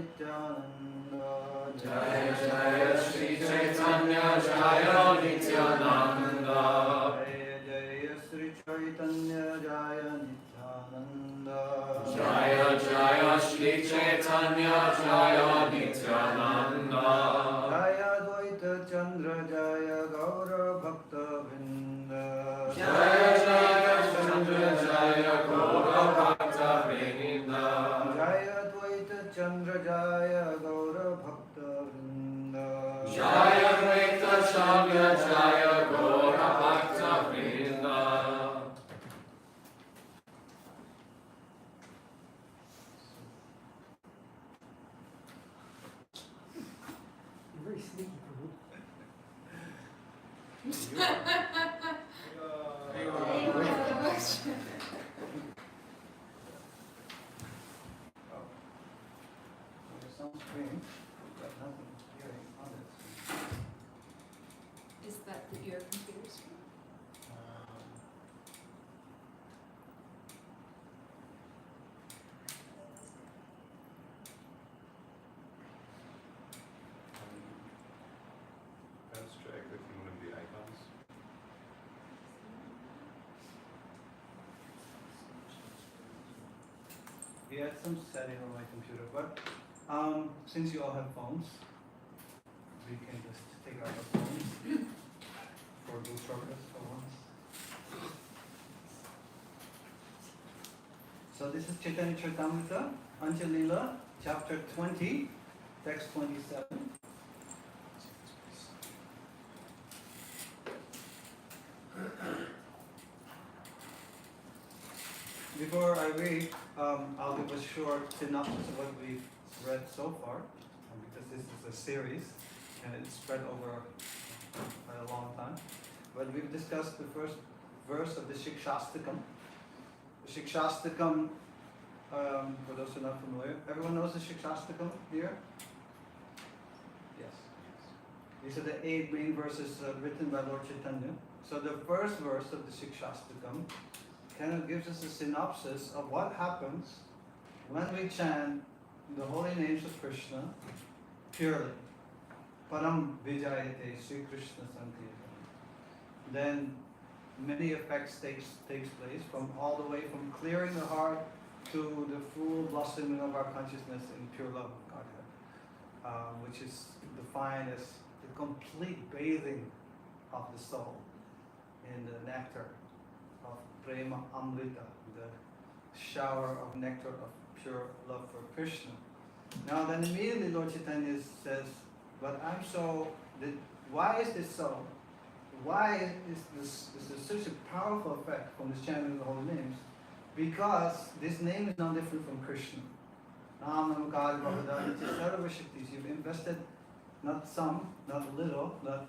Nityananda. Jaya Jaya Shri Chaitanya Jaya Nityananda. Jaya Jaya Shri Chaitanya Jaya Nityananda. Jaya Jaya Shri Chaitanya Jaya Nityananda. Jaya Dvaita Chandra Jaya Gaura Bhakta Vrinda. Jaya Jaya Chandra Jaya Gaura Bhakta Vrinda. Jaya Dvaita Chandra Jaya Gaura Bhakta Vrinda. Jaya Dvaita Chandra Jaya Gaura Bhakta Vrinda. You're very sneaky, Prabhu. Some screen, but nothing hearing on it. Is that your computer screen? Let's check if one of the icons. We had some setting on my computer, but since you all have phones, we can just take out our phones for good purpose for once. So this is Chaitanya Charitamrita, Anjalila, chapter 20, text 27. Before I read, I'll give a short synopsis of what we've read so far, because this is a series and it's spread over quite a long time. But we've discussed the first verse of the Shikshastakam. The Shikshastakam, for those who are not familiar, everyone knows the Shikshastakam here? Yes. These are the 8 main verses written by Lord Chaitanya. So the first verse of the Shikshastakam kind of gives us a synopsis of what happens when we chant the holy names of Krishna purely. Param Vijayate Sri Krishna Sankirtan. Then many effects takes place from all the way from clearing the heart to the full blossoming of our consciousness in pure love of Godhead, which is defined as the complete bathing of the soul in the nectar of Prema Amrita, the shower of nectar of pure love for Krishna. Now then immediately Lord Chaitanya says, but I'm so, why is this so? Why is this such a powerful effect from this chanting of the holy names? Because this name is no different from Krishna. Nam Nam Kali Bhagavata, it is Sarva Shaktis. You've invested not some, not a little, but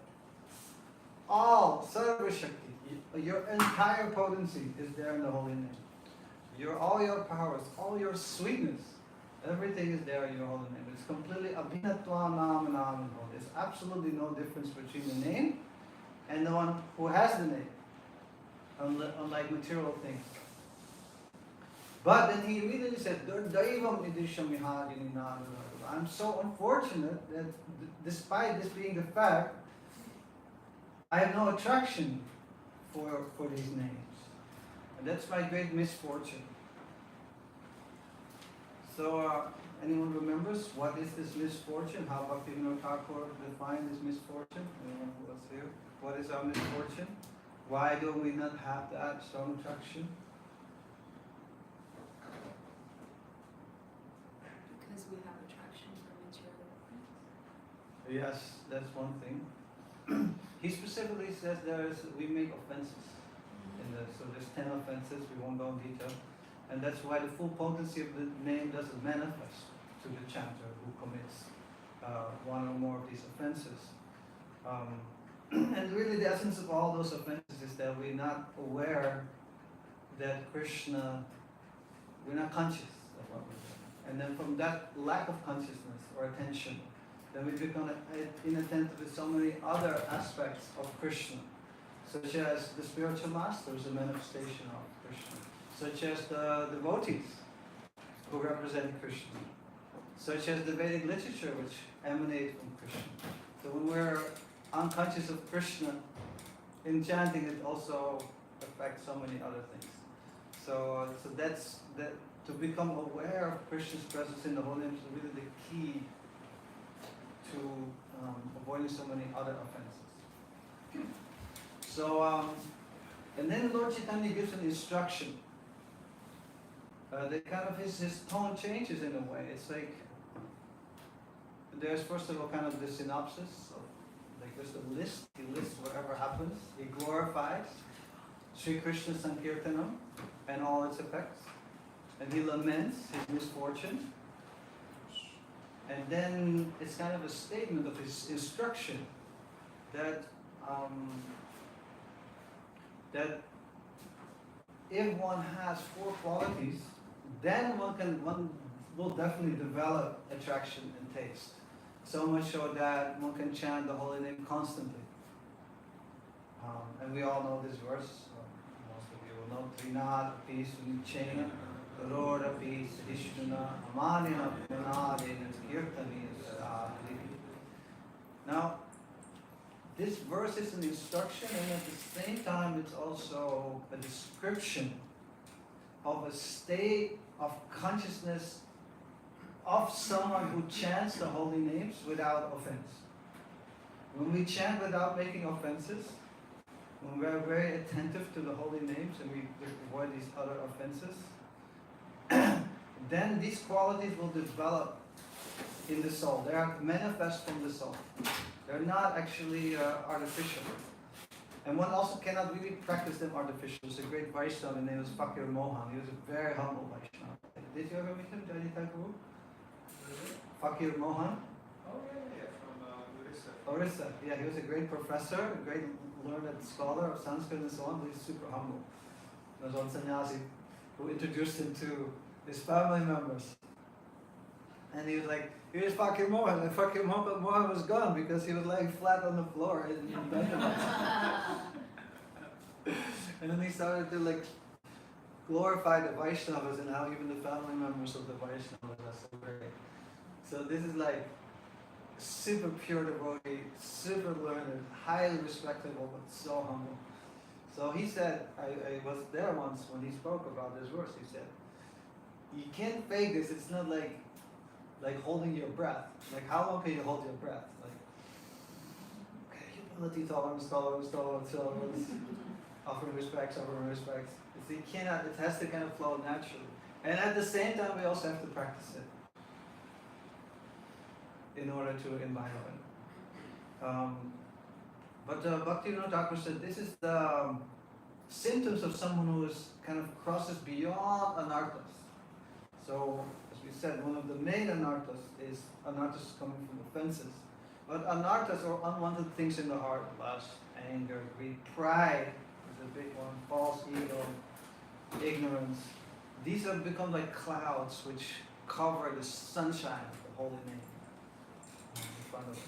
all Sarva Shakti. Your entire potency is there in the holy name. All your powers, all your sweetness, everything is there in your holy name. It's completely abhinatva nam nam. There's absolutely no difference between the name and the one who has the name, unlike material things. But then he immediately said, I'm so unfortunate that despite this being the fact, I have no attraction for these names. And that's my great misfortune. So, anyone remembers what is this misfortune? How Bhaktivinoda Thakur defined this misfortune? Anyone who was here? What is our misfortune? Why do we not have that strong attraction? Because we have attraction for material things. Yes, that's one thing. He specifically says we make offenses. So there's 10 offenses, we won't go in detail. And that's why the full potency of the name doesn't manifest to the chanter who commits one or more of these offenses. And really the essence of all those offenses is that we're not aware that Krishna, we're not conscious of what we're doing. And then from that lack of consciousness or attention, then we become inattentive to so many other aspects of Krishna, such as the spiritual masters, a manifestation of Krishna, such as the devotees who represent Krishna, such as the Vedic literature, which emanate from Krishna. So when we're unconscious of Krishna in chanting, it also affects so many other things. So that's that. To become aware of Krishna's presence in the holy names is really the key to avoiding so many other offenses. So, and then Lord Chaitanya gives an instruction. That kind of his tone changes in a way. It's like there's first of all kind of the synopsis of like there's a list. He lists whatever happens. He glorifies Sri Krishna Sankirtanam and all its effects. And he laments his misfortune. And then it's kind of a statement of his instruction that that if one has 4 qualities, then one will definitely develop attraction and taste. So much so that one can chant the holy name constantly. And we all know this verse. Most of you will know Trinad Api Sunichena Karor Api Sadishtuna Amanina Punadina Kirtani. Now, this verse is an instruction, and at the same time it's also a description of a state of consciousness of someone who chants the holy names without offense. When we chant without making offenses, when we're very attentive to the holy names and we avoid these other offenses, then these qualities will develop in the soul. They are manifest from the soul. They're not actually artificial. And one also cannot really practice them artificially. There's a great Vaishnava, his name was Fakir Mohan. He was a very humble Vaishnava. Did you ever meet him, Jai Thakur? Fakir Mohan? Oh, yeah, from Orissa. Orissa. Yeah, he was a great professor, a great learned scholar of Sanskrit and so on, but he's super humble. There was one sannyasi who introduced him to his family members. And he was like, here's Fakir Mohan. And Fakir Mohan was gone because he was laying flat on the floor in Benjamin. And then he started to like glorify the Vaishnavas and how even the family members of the Vaishnavas are so great. So this is like super pure devotee, super learned, highly respectable, but so humble. So he said, I was there once when he spoke about this verse. He said, you can't fake this. It's not like holding your breath. Like how long can you hold your breath? Like, okay, humility, tolerance, offering respects. It's, you cannot, it has to kind of flow naturally. And at the same time, we also have to practice it in order to imbibe it. But Bhaktivinoda Thakur said this is the symptoms of someone who is kind of crosses beyond anarthas. So, as we said, one of the main anarthas is anarthas coming from offenses. But anarthas are unwanted things in the heart, lust, anger, greed, pride is a big one, false ego, ignorance. These have become like clouds which cover the sunshine of the holy name in front of us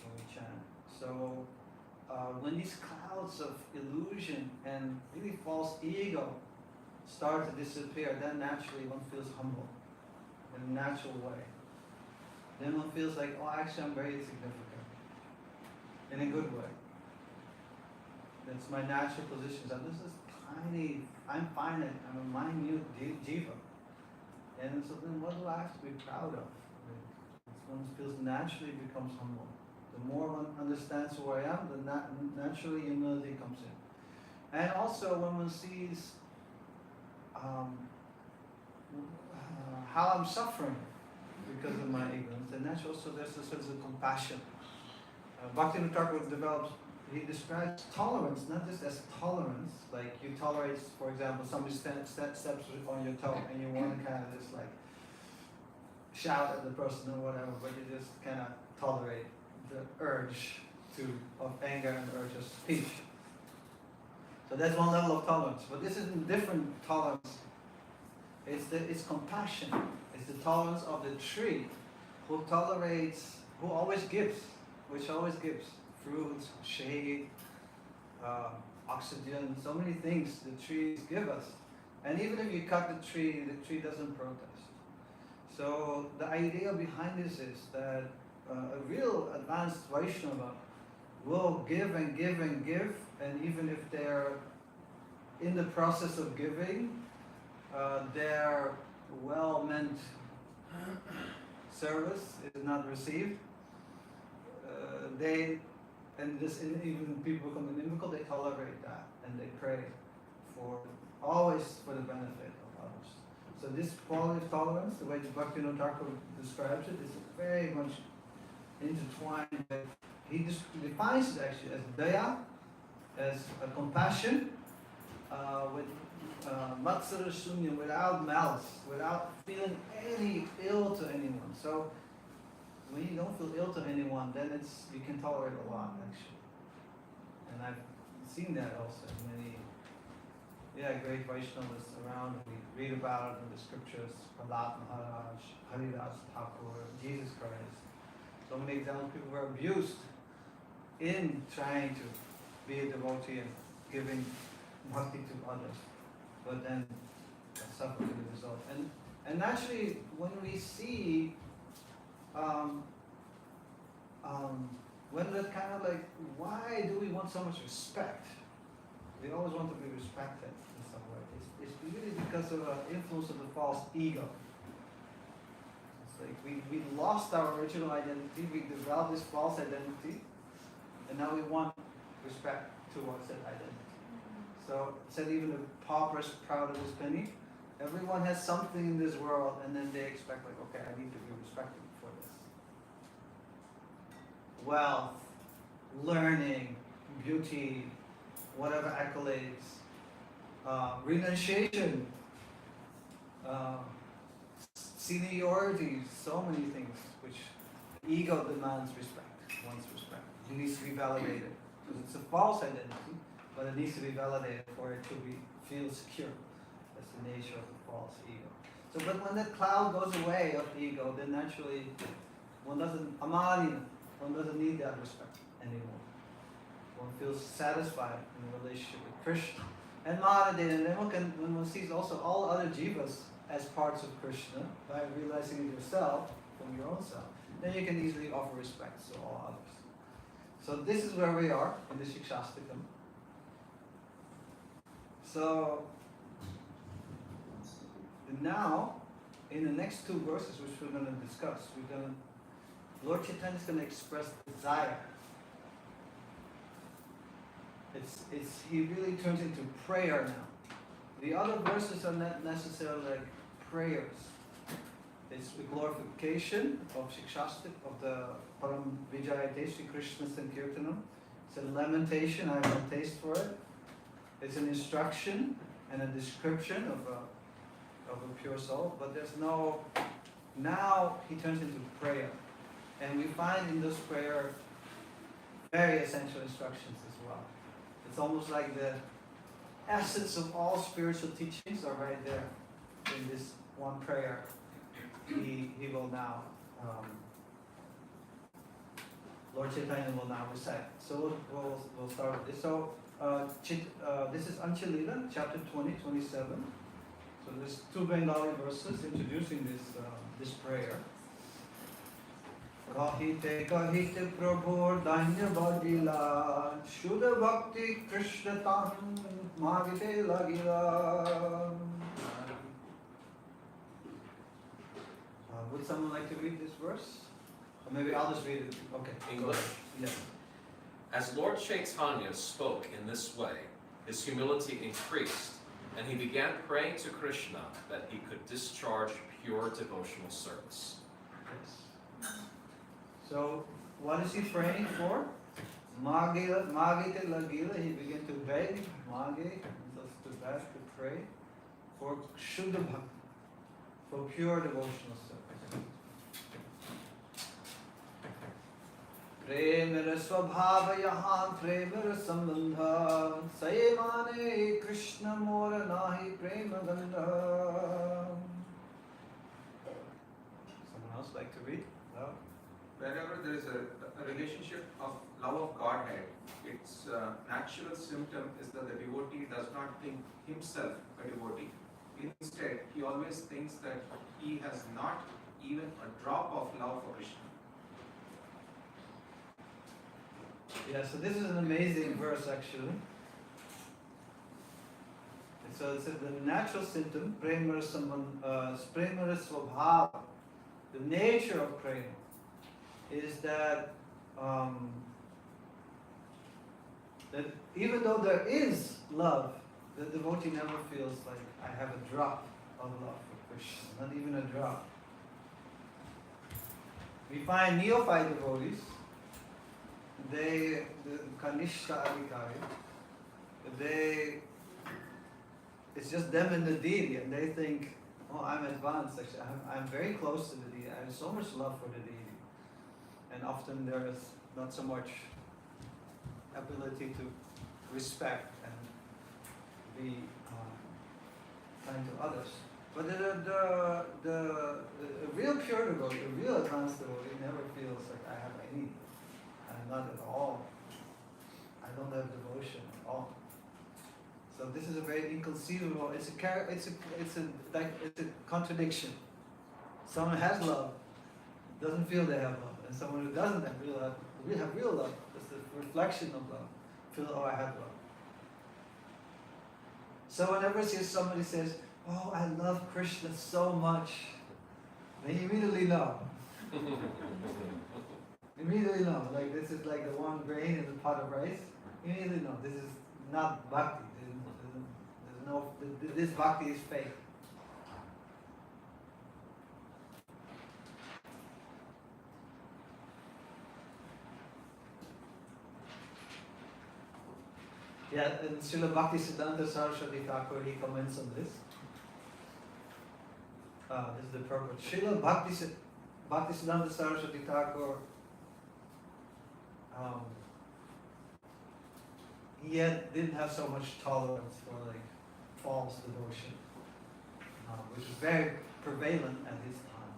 when we chant. So when these clouds of illusion and really false ego start to disappear, then naturally one feels humble in a natural way. Then one feels like, oh, actually I'm very insignificant in a good way. That's my natural position. So this is tiny, I'm finite, I'm a minute jiva. And so then what do I have to be proud of? One feels naturally becomes humble. The more one understands who I am, the naturally humility comes in. And also when one sees how I'm suffering because of my ignorance, and naturally also there's a sense of compassion. Bhaktivinoda Thakur develops, he describes tolerance not just as tolerance, like you tolerate, for example, somebody steps on your toe and you want to kind of just like shout at the person or whatever, but you just kind of tolerate the urge of anger and urge of speech. So that's one level of tolerance. But this is a different tolerance. It's compassion. It's the tolerance of the tree who tolerates, who always gives, which always gives fruits, shade, oxygen, so many things the trees give us. And even if you cut the tree doesn't protest. So the idea behind this is that a real advanced Vaishnava will give and give and give, and even if they're in the process of giving, their well-meant service is not received. Even people become inimical, they tolerate that and they pray always for the benefit of others. So this quality of tolerance, the way Bhaktivinoda Thakur describes it, is very much intertwined with, he defines it actually as daya, as a compassion, with matsara shunya, without malice, without feeling any ill to anyone. So when you don't feel ill to anyone, then you can tolerate a lot actually. And I've seen that also in many great Vaishnavas around. We read about it in the scriptures, Prahlad Maharaj, Haridas Thakur, Jesus Christ. So many examples, people were abused in trying to be a devotee and giving bhakti to others, but then suffered the result. And naturally, when we see when that kind of like, why do we want so much respect? We always want to be respected in some way. It's really because of the influence of the false ego. It's like we lost our original identity, we developed this false identity, and now we want respect towards that identity. So it said even the pauper is proud of his penny. Everyone has something in this world, and then they expect like, okay, I need to be respected for this. Wealth, learning, beauty, whatever accolades, renunciation, seniority, so many things which ego demands respect, wants respect. It needs to be validated because it's a false identity, but it needs to be validated for it to feel secure. That's the nature of the false ego. So, but when that cloud goes away of ego, then naturally one doesn't need that respect anymore. One feels satisfied in a relationship with Krishna. And Mahadev, and then when one sees also all other jivas as parts of Krishna, by realizing it yourself, from your own self, then you can easily offer respect to all others. So this is where we are in the Shikshastakam. So now, in the next two verses which we're going to discuss, Lord Chaitanya is going to express desire. He really turns into prayer now. The other verses are not necessarily like prayers. It's the glorification of Shikshastik, of the Param Vijayate, Sri Krishna Sankirtanam. It's a lamentation, I have no taste for it. It's an instruction and a description of a pure soul, but there's no, now he turns into prayer. And we find in this prayer very essential instructions as well. It's almost like the essence of all spiritual teachings are right there in this one prayer. He will now, Lord Chaitanya will now recite. So we'll start with this. So this is Anchilila, chapter 20, 27. So there's two Bengali verses introducing this prayer. Kahite kahite prabhur danya badila Shuddha bhakti krishna tan magite lagila. Would someone like to read this verse? Or maybe I'll just read it. Okay. English. Yes. As Lord Chaitanya spoke in this way, his humility increased, and he began praying to Krishna that he could discharge pure devotional service. Yes. So, what is he praying for? Magite lagila, he began to beg, mage, to beg, to pray, for Shuddha Bhakti, for pure devotional service. Premera svabhava yahan premera sambandha Sayemane Krishna mora nahi prema gandha. Someone else like to read? No? Wherever there is a relationship of love of Godhead, its natural symptom is that the devotee does not think himself a devotee. Instead, he always thinks that he has not even a drop of love for Krishna. Yeah, so this is an amazing verse actually. And so it says the natural symptom, premara swabhava, the nature of prema, is that that even though there is love, the devotee never feels like I have a drop of love for Krishna, not even a drop. We find neophyte devotees, the Kanishta Adhikari, it's just them and the deity, and they think, oh, I'm advanced, actually, I'm very close to the deity, I have so much love for the deity. And often there is not so much ability to respect and be kind to others. But the real pure devotee, the real advanced devotee never feels like I have any. I'm not at all. I don't have devotion at all. So this is a very inconceivable. It's a contradiction. Someone has love, doesn't feel they have love, and someone who doesn't have real love, it's a reflection of love. Feel, oh, I have love. So whenever somebody says, oh, I love Krishna so much, then you immediately know. Immediately know. Like this is like the one grain in the pot of rice. Immediately know. This is not bhakti. There's no. This bhakti is fake. Yeah, and Srila Bhaktisiddhanta Saraswati Thakur, he comments on this. This is the purport. Srila Bhaktisiddhanta Saraswati Thakur, he didn't have so much tolerance for like false devotion, which was very prevalent at his time.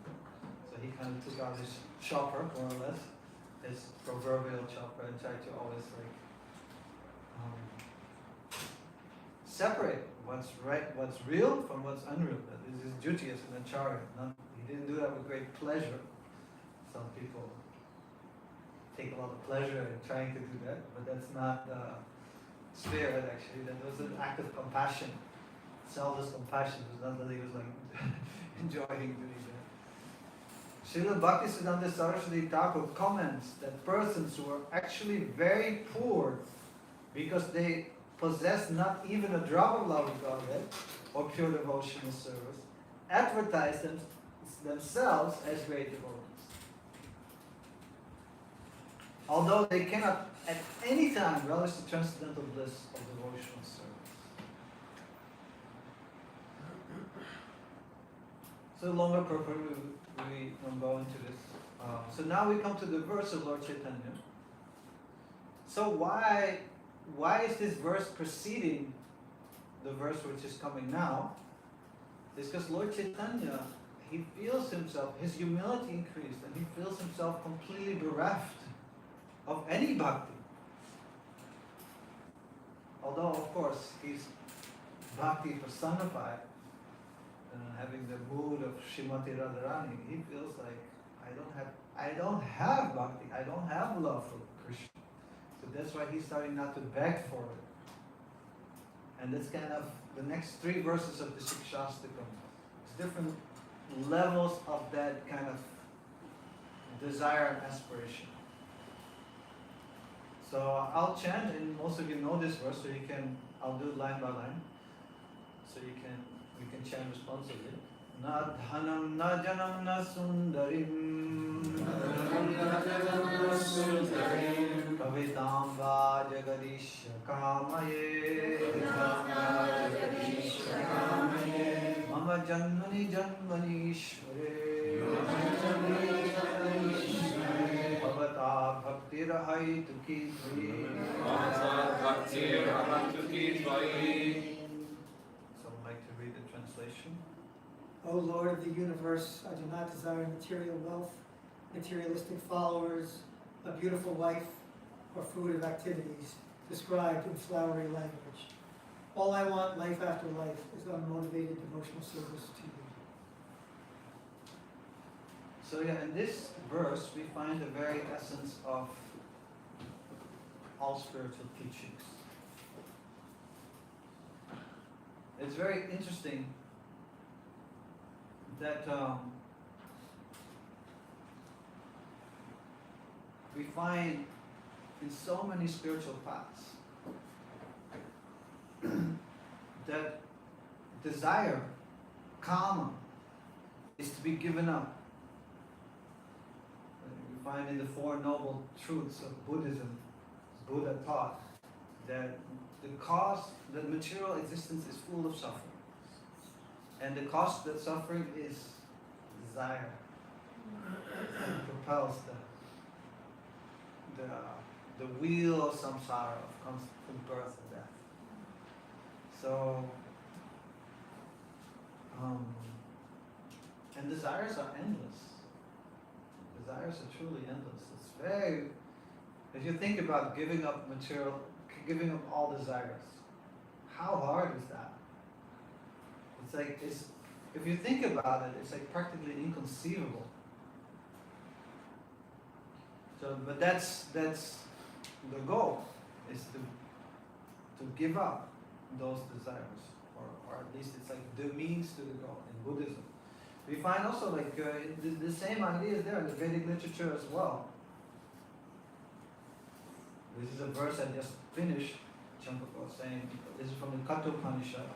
So he kind of took out his chopper, more or less, his proverbial chopper, and tried to always like separate what's right, what's real from what's unreal. That is his duty as an acharya. He didn't do that with great pleasure. Some people take a lot of pleasure in trying to do that, but that's not spirit actually. That was an act of compassion, selfless compassion. It was not that he was like enjoying doing that. Srila Bhaktisiddhanta Saraswati Thakur comments that persons who are actually very poor because they possess not even a drop of love of Godhead or pure devotional service, advertise themselves as great devotees. Although they cannot at any time relish the transcendental bliss of devotional service. So longer purport, we won't go into this. So now we come to the verse of Lord Chaitanya. So why is this verse preceding the verse which is coming now? It's because Lord Chaitanya, he feels himself, his humility increased, and he feels himself completely bereft of any bhakti. Although, of course, he's bhakti personified, having the mood of Srimati Radharani, he feels like, I don't have bhakti, I don't have love for Krishna. So that's why he's starting not to beg for it. And that's kind of the next three verses of the Shikshastakam. It's different levels of that kind of desire and aspiration. So I'll chant, and most of you know this verse, so I'll do it line by line. So we can chant responsibly. Na dhanam na janam na sundarim kavitam va jagadishya kamaye mama janmani janmani ishvare bhavata bhaktirahai tuki tvai. O Lord of the universe, I do not desire material wealth, materialistic followers, a beautiful wife, or fruit of activities described in flowery language. All I want, life after life, is unmotivated devotional service to you. So yeah, in this verse we find the very essence of all spiritual teachings. It's very interesting that we find in so many spiritual paths that desire, karma, is to be given up. We find in the Four Noble Truths of Buddhism, Buddha taught that the material existence is full of suffering. And the cause of that suffering is desire. It propels the wheel of samsara, of constant birth and death. So, and desires are endless. Desires are truly endless. It's very, if you think about giving up material, giving up all desires, how hard is that? It's like, if you think about it, it's like practically inconceivable. So, but that's the goal, is to give up those desires, or at least it's like the means to the goal in Buddhism. We find also like the same idea is there in the Vedic literature as well. This is a verse I just finished. Champaka was saying, this is from the Kathopanishad.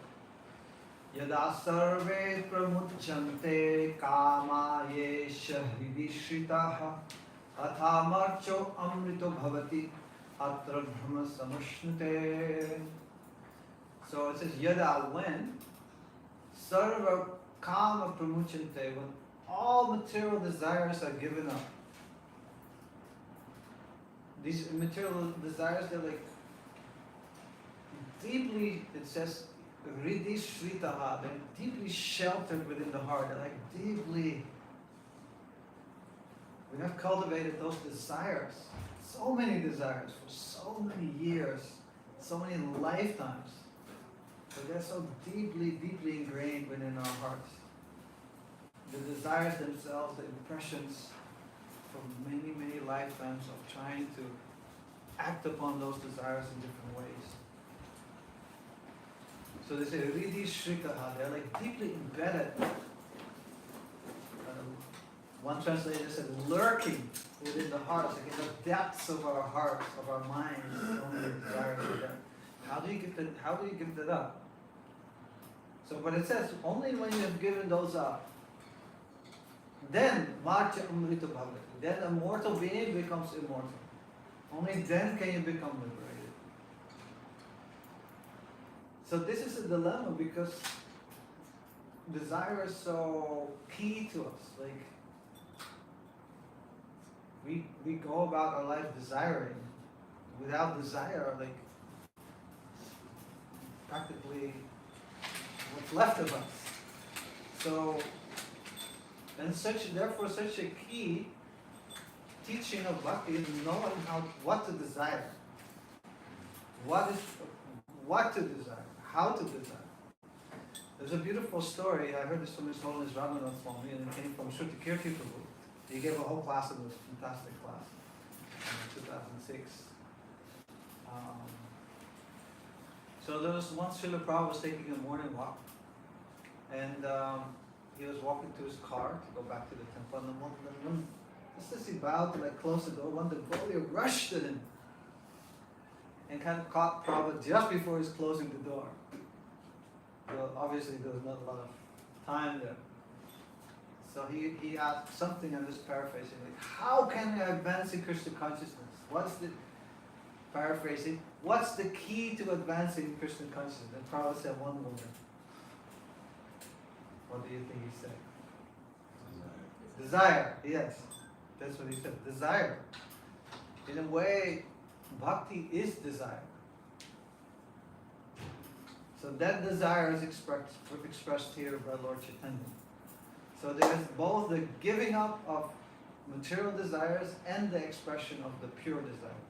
Yada sarve pramuchyante kama yesha hridi shritaha athamarcho amrito bhavati atra brahma samushnute. So it says yada, when sarva kama pramuchyante, when all material desires are given up. These material desires, they're like deeply, it says, Ridhi Shritaha, they're deeply sheltered within the heart. They're like deeply, we have cultivated those desires, so many desires for so many years, so many lifetimes. But they're so deeply, deeply ingrained within our hearts. The desires themselves, the impressions from many, many lifetimes of trying to act upon those desires in different ways. So they say, Ridhi Shrikaha, they're like deeply embedded. One translator said, lurking within the hearts, like in the depths of our hearts, of our minds, so many desires are there. How do you give that up? So, but it says, only when you have given those up, then Marcha Amrita Bhavati, then a mortal being becomes immortal. Only then can you become liberated. So this is a dilemma because desire is so key to us. Like we go about our life desiring. Without desire, like practically what's left of us. So and therefore such a key teaching of bhakti is knowing what to desire. What to desire. How to desire. There's a beautiful story. I heard this from His Holiness Sravana Swami, and it came from Shruti Kirti Prabhu. He gave a whole class of this fantastic class in 2006. So there was once Srila Prabhupada was taking a morning walk, and he was walking to his car to go back to the temple, and just as he bowed to like close the door, one devotee rushed at him and kind of caught Prabhupada just before he's closing the door. Well, obviously there was not a lot of time there. So he asked something, I'm just paraphrasing, like, how can I advance in Krishna consciousness? Paraphrasing, what's the key to advancing Krishna consciousness? And Prabhupada said one word. What do you think he said? Desire, yes. That's what he said, desire. In a way, bhakti is desire. So that desire is expressed here by Lord Chaitanya. So there's both the giving up of material desires and the expression of the pure desire.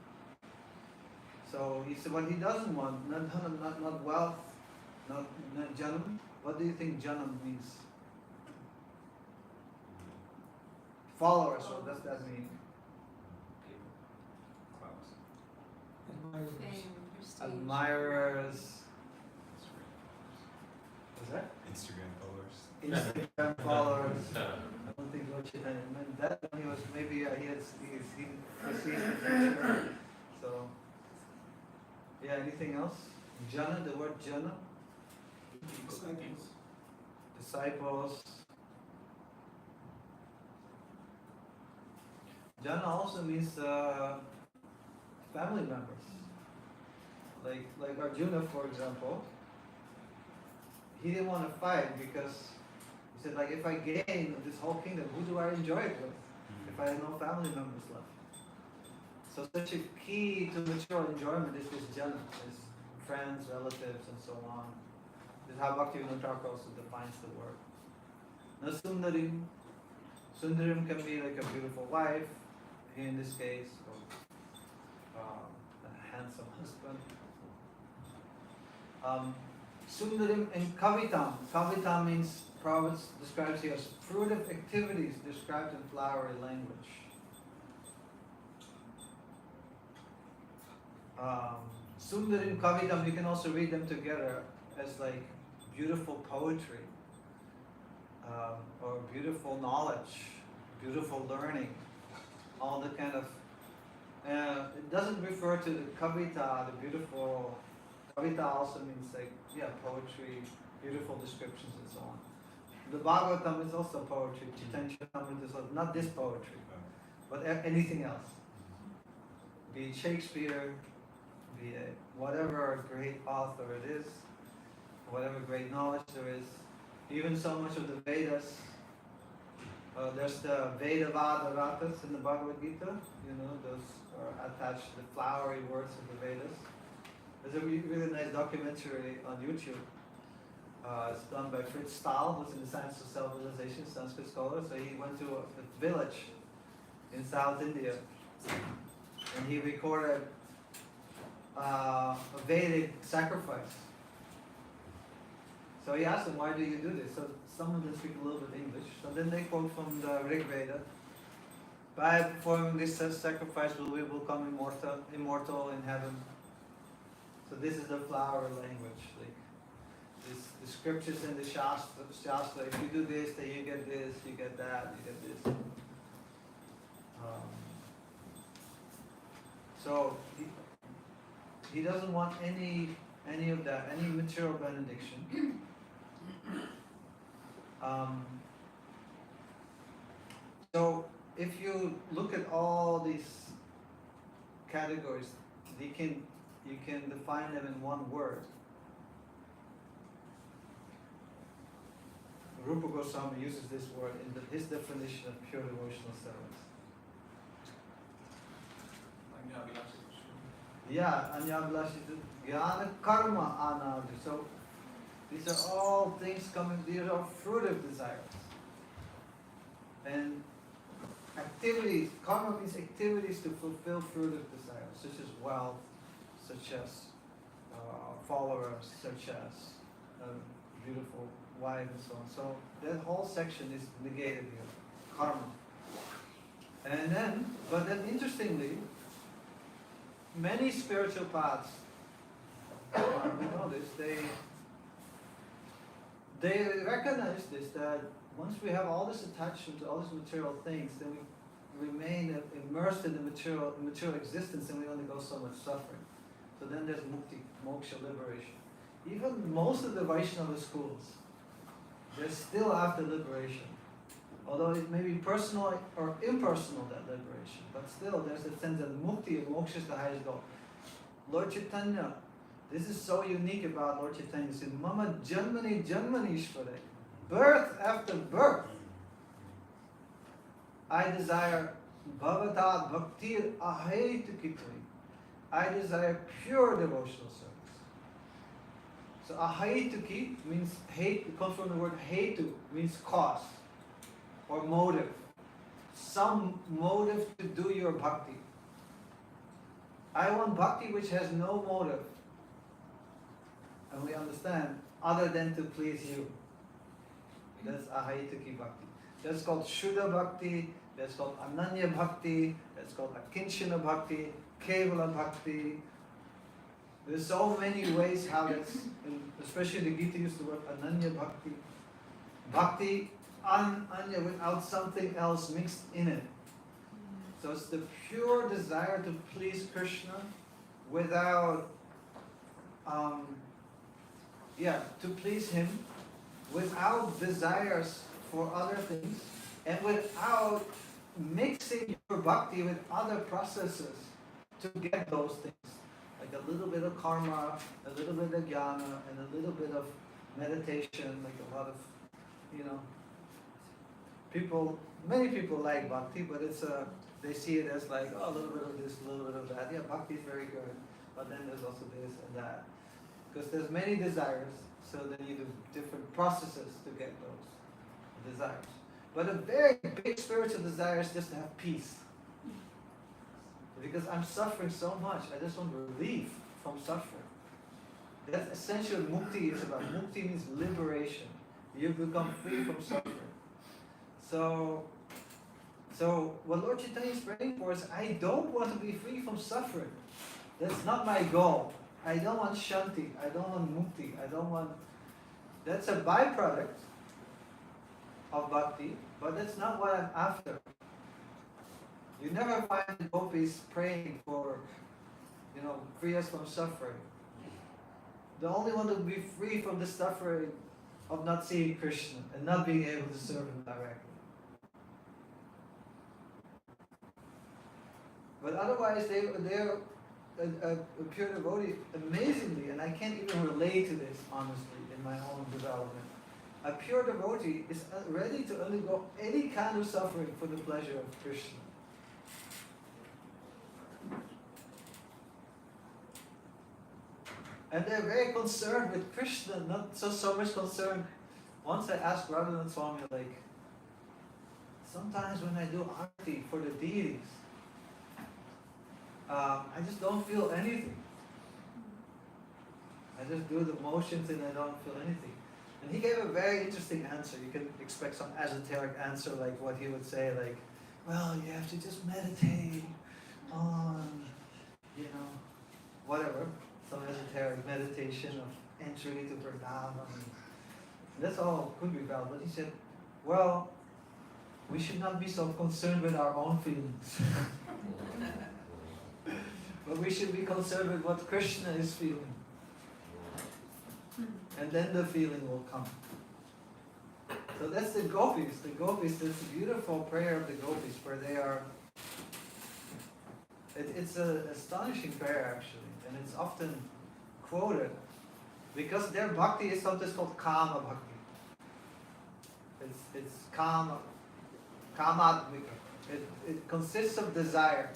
So he said what he doesn't want, not wealth, not janam. What do you think janam means? Followers, what does that mean? Admirers. Fame, prestige. Admirers. What's that? Instagram followers. Instagram followers. I don't think Lord Chaitanya meant that. He was maybe he perceived it. So yeah. Anything else? Jana. The word jana. Disciples. Disciples. Jana also means family members. Like Arjuna, for example. He didn't want to fight because he said, like, if I gain this whole kingdom, who do I enjoy it with? If I have no family members left. So such a key to mature enjoyment is this jana, is friends, relatives, and so on. This is how Bhaktivinoda Thakur also defines the word. Now sundarim. Sundarim can be like a beautiful wife, in this case, or a handsome husband. Sundarim and kavitam. Kavitam means, Prabhupada describes here as fruitive activities described in flowery language. Sundarim, kavitam, you can also read them together as like beautiful poetry, or beautiful knowledge, beautiful learning, all the kind of, it doesn't refer to the kavita, the beautiful. Kavita also means like, yeah, poetry, beautiful descriptions and so on. The Bhagavatam is also poetry, Chaitanya Charitamrita is also, not this poetry, but anything else. Be it Shakespeare, be it whatever great author it is, whatever great knowledge there is, even so much of the Vedas. There's the Veda Vada Ratas in the Bhagavad Gita, those are attached to the flowery words of the Vedas. There's a really nice documentary on YouTube. It's done by Fritz Stahl, who's in the Science of Self-Realization, Sanskrit scholar. So he went to a village in South India, and he recorded a Vedic sacrifice. So he asked them, why do you do this? So some of them speak a little bit English. So then they quote from the Rig Veda. By performing this sacrifice, we will become immortal in heaven. So this is the flower language. Like the scriptures in the Shastra, if you do this, then you get this, you get that, you get this. So he doesn't want any of that, any material benediction. So if you look at all these categories, you can define them in one word. Rupa Goswami uses this word in his definition of pure devotional service. Yeah, Anyabhilashi, Jnana Karma Anardi. So these are all things coming, these are fruitive desires. And activities, karma means activities to fulfill fruitive desires, such as wealth, such as followers, such as a beautiful wife, and so on. So that whole section is negated here, karma. But then interestingly, many spiritual paths, we know this, they recognize this, that once we have all this attachment to all these material things, then we remain immersed in the material existence, and we undergo so much suffering. So then there's mukti, moksha, liberation. Even most of the Vaishnava schools, they're still after liberation. Although it may be personal or impersonal, that liberation, but still there's a sense that mukti and moksha is the highest goal. Lord Chaitanya, this is so unique about Lord Chaitanya. He said, Mama Janmani Janmanishvare, birth after birth. I desire Bhagavata Bhaktir Ahaitukitri. I desire pure devotional service. So Ahaituki means hate, it comes from the word hetu, means cause or motive. Some motive to do your bhakti. I want bhakti which has no motive. And we understand, other than to please you. That's Ahaituki bhakti. That's called Shuddha bhakti, That's called Ananya Bhakti, that's called Akinchana Bhakti, Kevala Bhakti. There's so many ways how that's, especially the Gita used the word Ananya Bhakti. Bhakti, Anya, without something else mixed in it. So it's the pure desire to please Krishna without, to please Him, without desires for other things, and without mixing your bhakti with other processes to get those things. Like a little bit of karma, a little bit of jnana, and a little bit of meditation, like a lot of, many people like bhakti, but they see it as like, oh, a little bit of this, a little bit of that. Yeah, bhakti is very good, but then there's also this and that. Because there's many desires, so then you do different processes to get those desires. But a very big spiritual desire is just to have peace. Because I'm suffering so much, I just want relief from suffering. That's essentially what mukti is about. Mukti means liberation. You become free from suffering. So what Lord Chaitanya is praying for is, I don't want to be free from suffering. That's not my goal. I don't want shanti. I don't want mukti. That's a byproduct of bhakti, but that's not what I'm after. You never find the gopis praying for, free us from suffering. The only one to be free from the suffering of not seeing Krishna and not being able to serve Him directly. But otherwise, they're a pure devotee, amazingly, and I can't even relate to this, honestly, in my own development. A pure devotee is ready to undergo any kind of suffering for the pleasure of Krishna. And they're very concerned with Krishna, not so much concerned. Once I asked Radha Swami, sometimes when I do arati for the deities, I just don't feel anything. I just do the motions and I don't feel anything. And he gave a very interesting answer. You can expect some esoteric answer like what he would say, well, you have to just meditate on, whatever. Some esoteric meditation of entry to Vrindavan. That's all could be valid. But he said, well, we should not be so concerned with our own feelings. But we should be concerned with what Krishna is feeling. And then the feeling will come. So that's the gopis. The gopis, this beautiful prayer of the gopis where they are... It's an astonishing prayer actually. And it's often quoted because their bhakti is something called kama bhakti. It's kama, kamadvika. It consists of desire.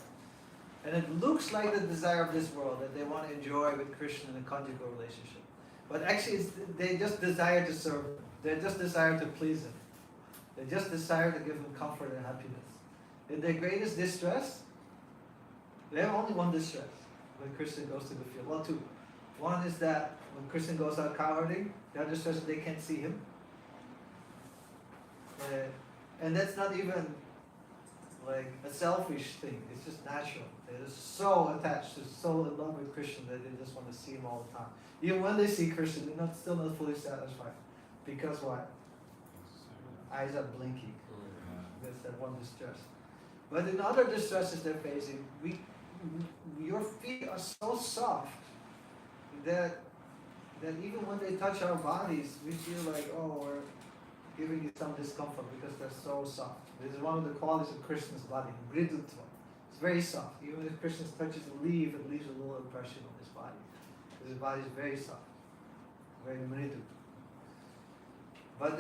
And it looks like the desire of this world, that they want to enjoy with Krishna in a conjugal relationship. But actually, they just desire to serve Him. They just desire to please Him. They just desire to give Him comfort and happiness. In their greatest distress, they have only one distress when Krishna goes to the field. Well, two. One is that when Krishna goes out cowherding, the other distress is they can't see Him. And that's not even like a selfish thing. It's just natural. They're just so attached, so in love with Krishna that they just want to see Him all the time. Even when they see Krishna, they're still not fully satisfied. Because why? Eyes are blinking. That's that one distress. But in other distresses they're facing, your feet are so soft that even when they touch our bodies, we feel like, oh, we're giving you some discomfort because they're so soft. This is one of the qualities of Krishna's body, mridutva. It's very soft. Even if Krishna touches a leaf, it leaves a little impression on his body. Because his body is very soft, very mridu. But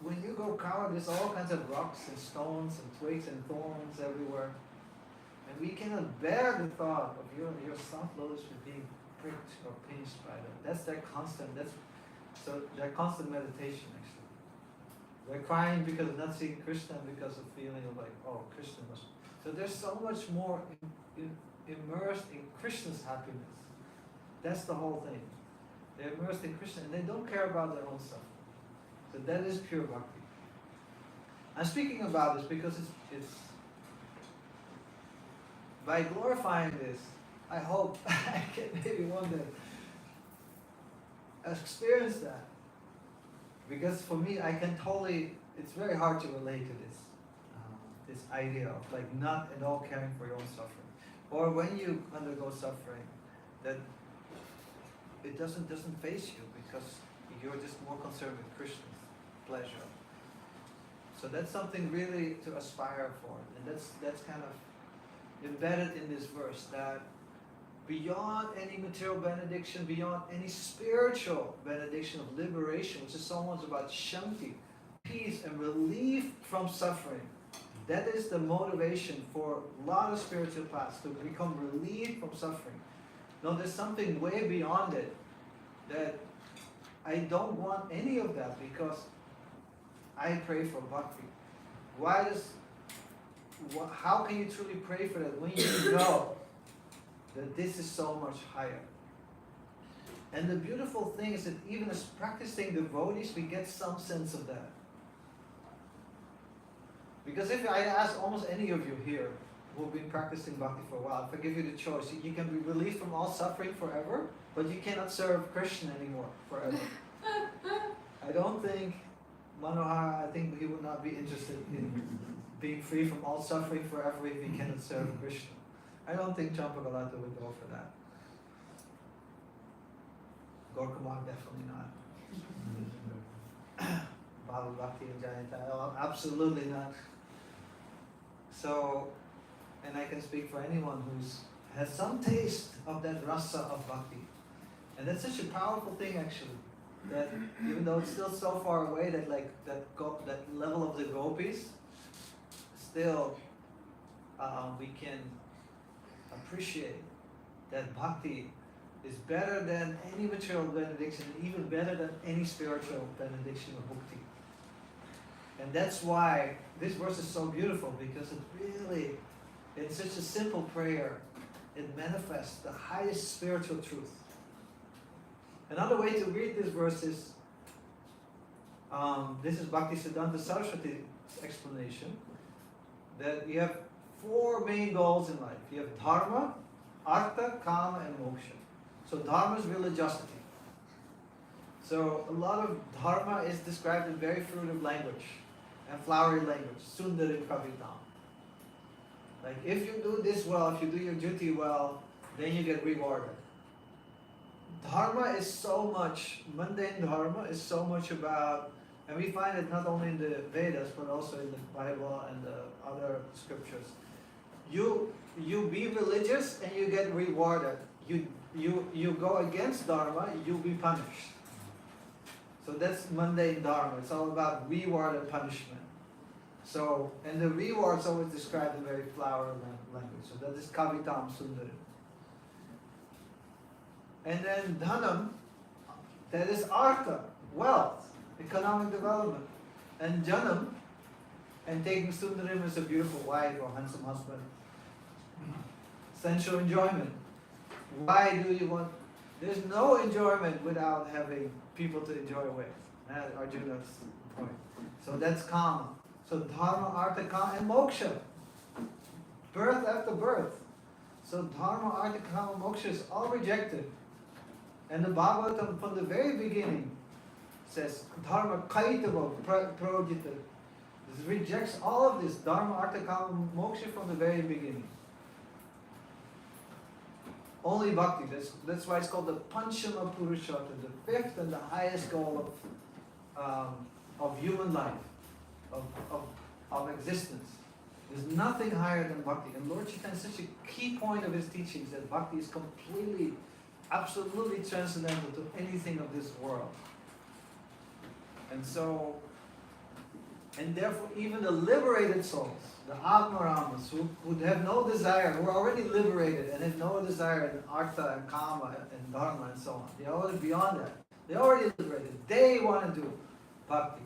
when you go coward, there's all kinds of rocks and stones and twigs and thorns everywhere. And we cannot bear the thought of your soft lotus being pricked or pinched by them. That's their constant meditation actually. They're crying because of not seeing Krishna, because of feeling of oh, Krishna must. So they're so much more immersed in Krishna's happiness. That's the whole thing. They're immersed in Krishna and they don't care about their own suffering. So that is pure bhakti. I'm speaking about this because it's by glorifying this, I hope I can maybe one day experience that. Because for me, I can totally, it's very hard to relate to this idea of like not at all caring for your own suffering. Or when you undergo suffering, that it doesn't face you because you're just more concerned with Krishna's pleasure. So that's something really to aspire for. And that's kind of embedded in this verse, that beyond any material benediction, beyond any spiritual benediction of liberation, which is so much about shanti, peace and relief from suffering. That is the motivation for a lot of spiritual paths, to become relieved from suffering. No, there's something way beyond it that I don't want any of that, because I pray for bhakti. How can you truly pray for that when you know that this is so much higher? And the beautiful thing is that even as practicing devotees, we get some sense of that. Because if I ask almost any of you here who have been practicing bhakti for a while, if I give you the choice, you can be released from all suffering forever, but you cannot serve Krishna anymore forever. I don't think Manohar, I think he would not be interested in being free from all suffering forever if he cannot serve Krishna. I don't think Champagalata would go for that. Gorkamar definitely not. Bhava Bhakti and Jayanta, absolutely not. So, and I can speak for anyone who's has some taste of that rasa of bhakti. And that's such a powerful thing actually, that even though it's still so far away, that like that level of the gopis, still we can appreciate that bhakti is better than any material benediction, and even better than any spiritual benediction or bhakti. And that's why this verse is so beautiful, because it really, it's such a simple prayer. It manifests the highest spiritual truth. Another way to read this verse is, this is Bhaktisiddhanta Saraswati's explanation, that you have 4 main goals in life. You have dharma, artha, kama, and moksha. So dharma is religiosity. So a lot of dharma is described in very fruitive language and flowery language, sundarim kavitam. Like if you do this well, if you do your duty well, then you get rewarded. Dharma is so much, mundane dharma is so much about, and we find it not only in the Vedas but also in the Bible and the other scriptures. You be religious and you get rewarded. You go against dharma, you'll be punished. So that's mundane dharma. It's all about reward and punishment. So, and the reward is always described in very flowery language. So that is kavitam sundarim. And then dhanam, that is artha, wealth, economic development. And janam, and taking sundarim as a beautiful wife or handsome husband. Sensual enjoyment. Why do you want? There's no enjoyment without having people to enjoy with. Arjuna's point. So that's kama. So dharma, artha, kama, and moksha. Birth after birth. So dharma, artha, kama, moksha is all rejected. And the Bhagavata from the very beginning says dharma kaitava projita. It rejects all of this dharma, artha, kama, moksha from the very beginning. Only bhakti. That's why it's called the Panchama Purushartha, the 5th and the highest goal of human life, of existence. There's nothing higher than bhakti. And Lord Chaitanya, such a key point of his teachings, that bhakti is completely, absolutely transcendental to anything of this world. And so, and therefore even the liberated souls, the Atmaramas, who have no desire, who are already liberated and have no desire in artha and kama and dharma and so on. They're already beyond that. They're already liberated. They want to do bhakti.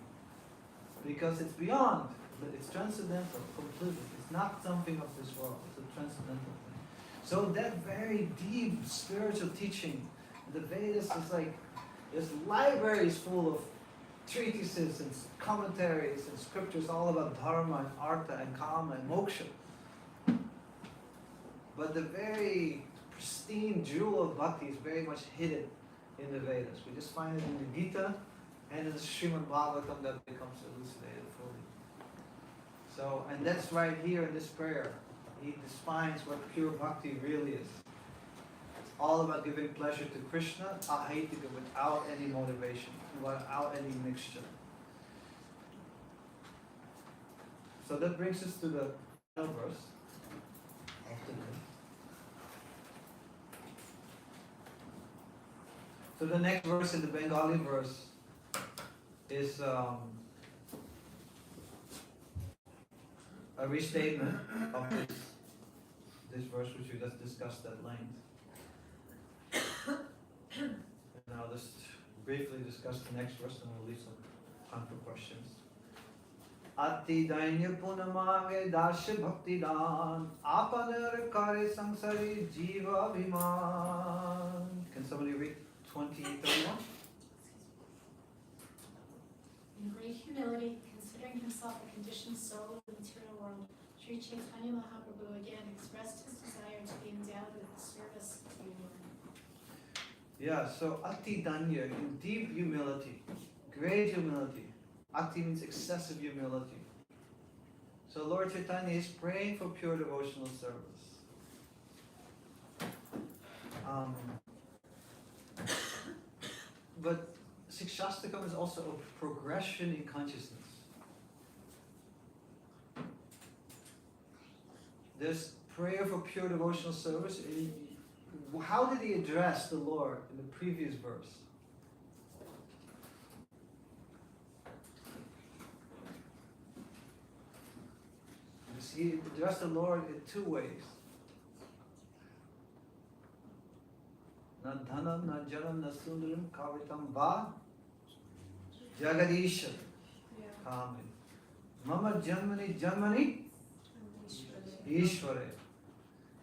Because it's beyond, it's transcendental completely. It's not something of this world, it's a transcendental thing. So that very deep spiritual teaching, the Vedas is like, there's libraries full of treatises and commentaries and scriptures all about dharma and artha and kama and moksha. But the very pristine jewel of bhakti is very much hidden in the Vedas. We just find it in the Gita and in the Srimad Bhagavatam that becomes elucidated fully. So, and that's right here in this prayer. He defines what pure bhakti really is. It's all about giving pleasure to Krishna, ahaitika, without any motivation, without any mixture. So that brings us to the final verse of the day. So the next verse in the Bengali verse is a restatement of this verse which we just discussed at length. And I'll just briefly discuss the next verse and we'll leave some time for questions. Ati dainya punamage dasya bhakti dan apanar kare sangsari jiva viman. Can somebody read 20:31? In great humility, considering himself a conditioned soul of the material world, Sri Chaitanya Mahaprabhu again expressed his desire to be endowed with the service of the Lord. Yeah, so ati danya, in deep humility, great humility. Ati means excessive humility. So Lord Chaitanya is praying for pure devotional service. But Sikshastakam is also a progression in consciousness. There's prayer for pure devotional service. How did he address the Lord in the previous verse? He addressed the Lord in two ways. Na dhanam, na janam, na sundaram, kavitam va jagadisha kami. Mama janmani janmani Ishvare.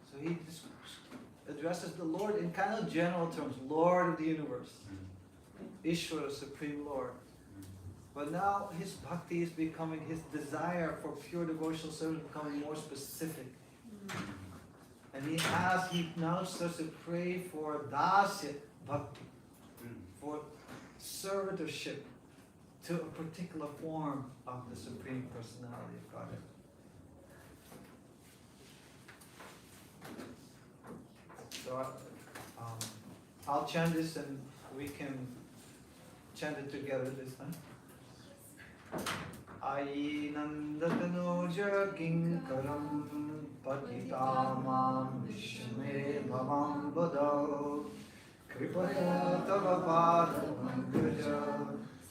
So he addresses the Lord in kind of general terms, Lord of the universe. Ishvara, Supreme Lord. But now his bhakti is becoming, his desire for pure devotional service becoming more specific. And he now starts to pray for dasya bhakti, for servitorship to a particular form of the Supreme Personality of Godhead. So I'll chant this and we can chant it together this time. Ayi nandatanoja kinkaram patitamam vishme bhavam bodho kripaya tava padamangraja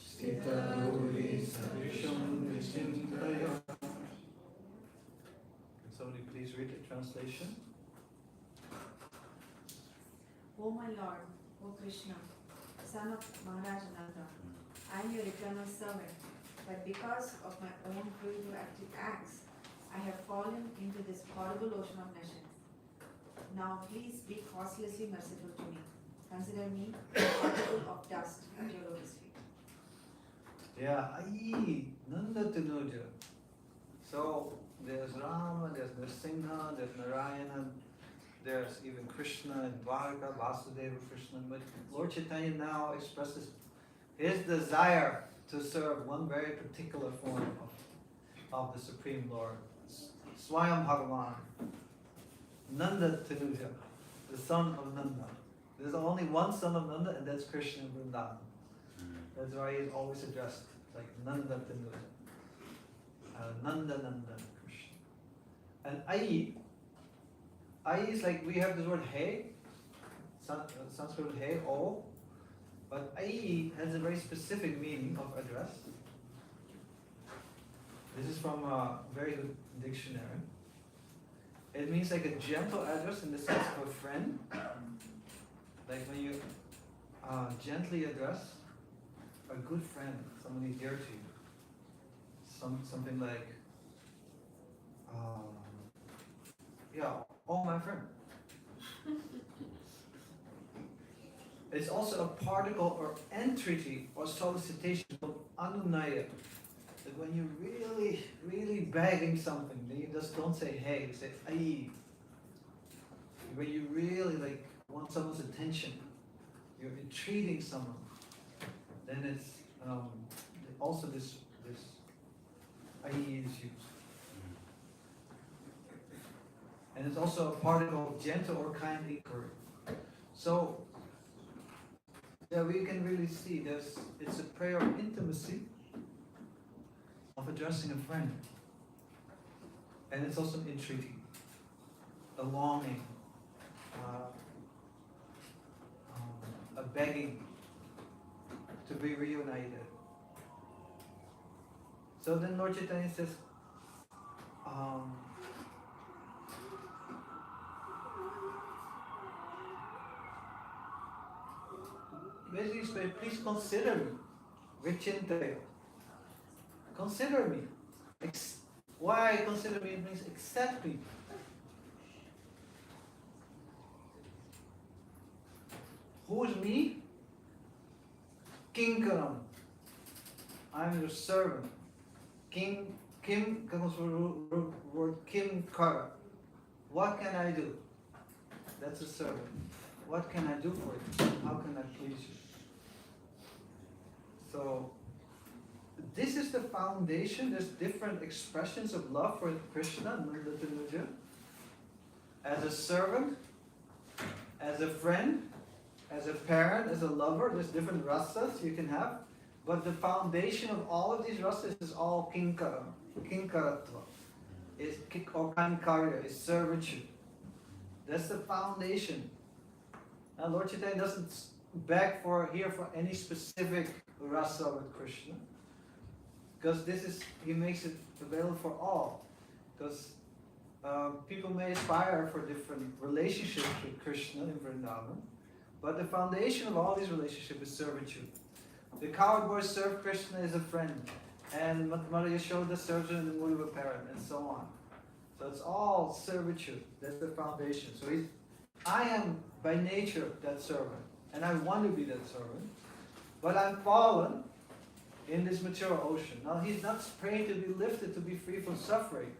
sthitaruri sarisham vishintaya. Can somebody please read the translation? O my Lord, O Krishna, son of Maharaj Nanda, I am your eternal servant, but because of my own cruel acts, I have fallen into this horrible ocean of nations. Now please be causelessly merciful to me. Consider me a particle of dust at your lotus feet. Yeah, Ayi Nandatanuja. So there's Rama, there's Nrsimha, there's Narayana, there's even Krishna and Dwarka, Vasudeva, Krishna. But Lord Chaitanya now expresses his desire to serve one very particular form of the Supreme Lord. Swayam Bhagavan, Nanda Tanuja, the son of Nanda. There's only one son of Nanda, and that's Krishna in Vrindavan. That's why he's always addressed like Nanda Tanuja. Nanda Nanda Krishna. And Ai is like, we have this word hey, Sanskrit hey, oh, but Ai has a very specific meaning of address. This is from a very good dictionary. It means like a gentle address in the sense of a friend. Like when you gently address a good friend, somebody dear to you. Something like, oh my friend. It's also a particle or entreaty or solicitation of anunaya. That when you're really, really begging something, then you just don't say hey, you say ai. When you really like want someone's attention, you're entreating someone, then it's also this ai is used. And it's also a particle of gentle or kind inquiry. So yeah, we can really see it's a prayer of intimacy, of addressing a friend. And it's also entreaty, a longing, a begging to be reunited. So then Lord Chaitanya says, basically, please consider me. Vichintaya. Consider me. Why consider me? It means accept me. Who's me? Kinkaram. I'm your servant. Kim comes from the word Kim Kara. What can I do? That's a servant. What can I do for you? How can I please you? So this is the foundation. There's different expressions of love for Krishna, as a servant, as a friend, as a parent, as a lover. There's different rasas you can have. But the foundation of all of these rasas is all kinkara, kinkaratva, or kankarya, is servitude. That's the foundation. Now Lord Chaitanya doesn't beg for any specific rasa with Krishna, because he makes it available for all. Because people may aspire for different relationships with Krishna in Vrindavan, but the foundation of all these relationships is servitude. The cowherd boys serve Krishna as a friend, and Mother Yashoda serves him in the mood of a parent, and so on. So it's all servitude. That's the foundation. So I am by nature that servant, and I want to be that servant, but I'm fallen in this material ocean. Now he's not praying to be lifted, to be free from suffering,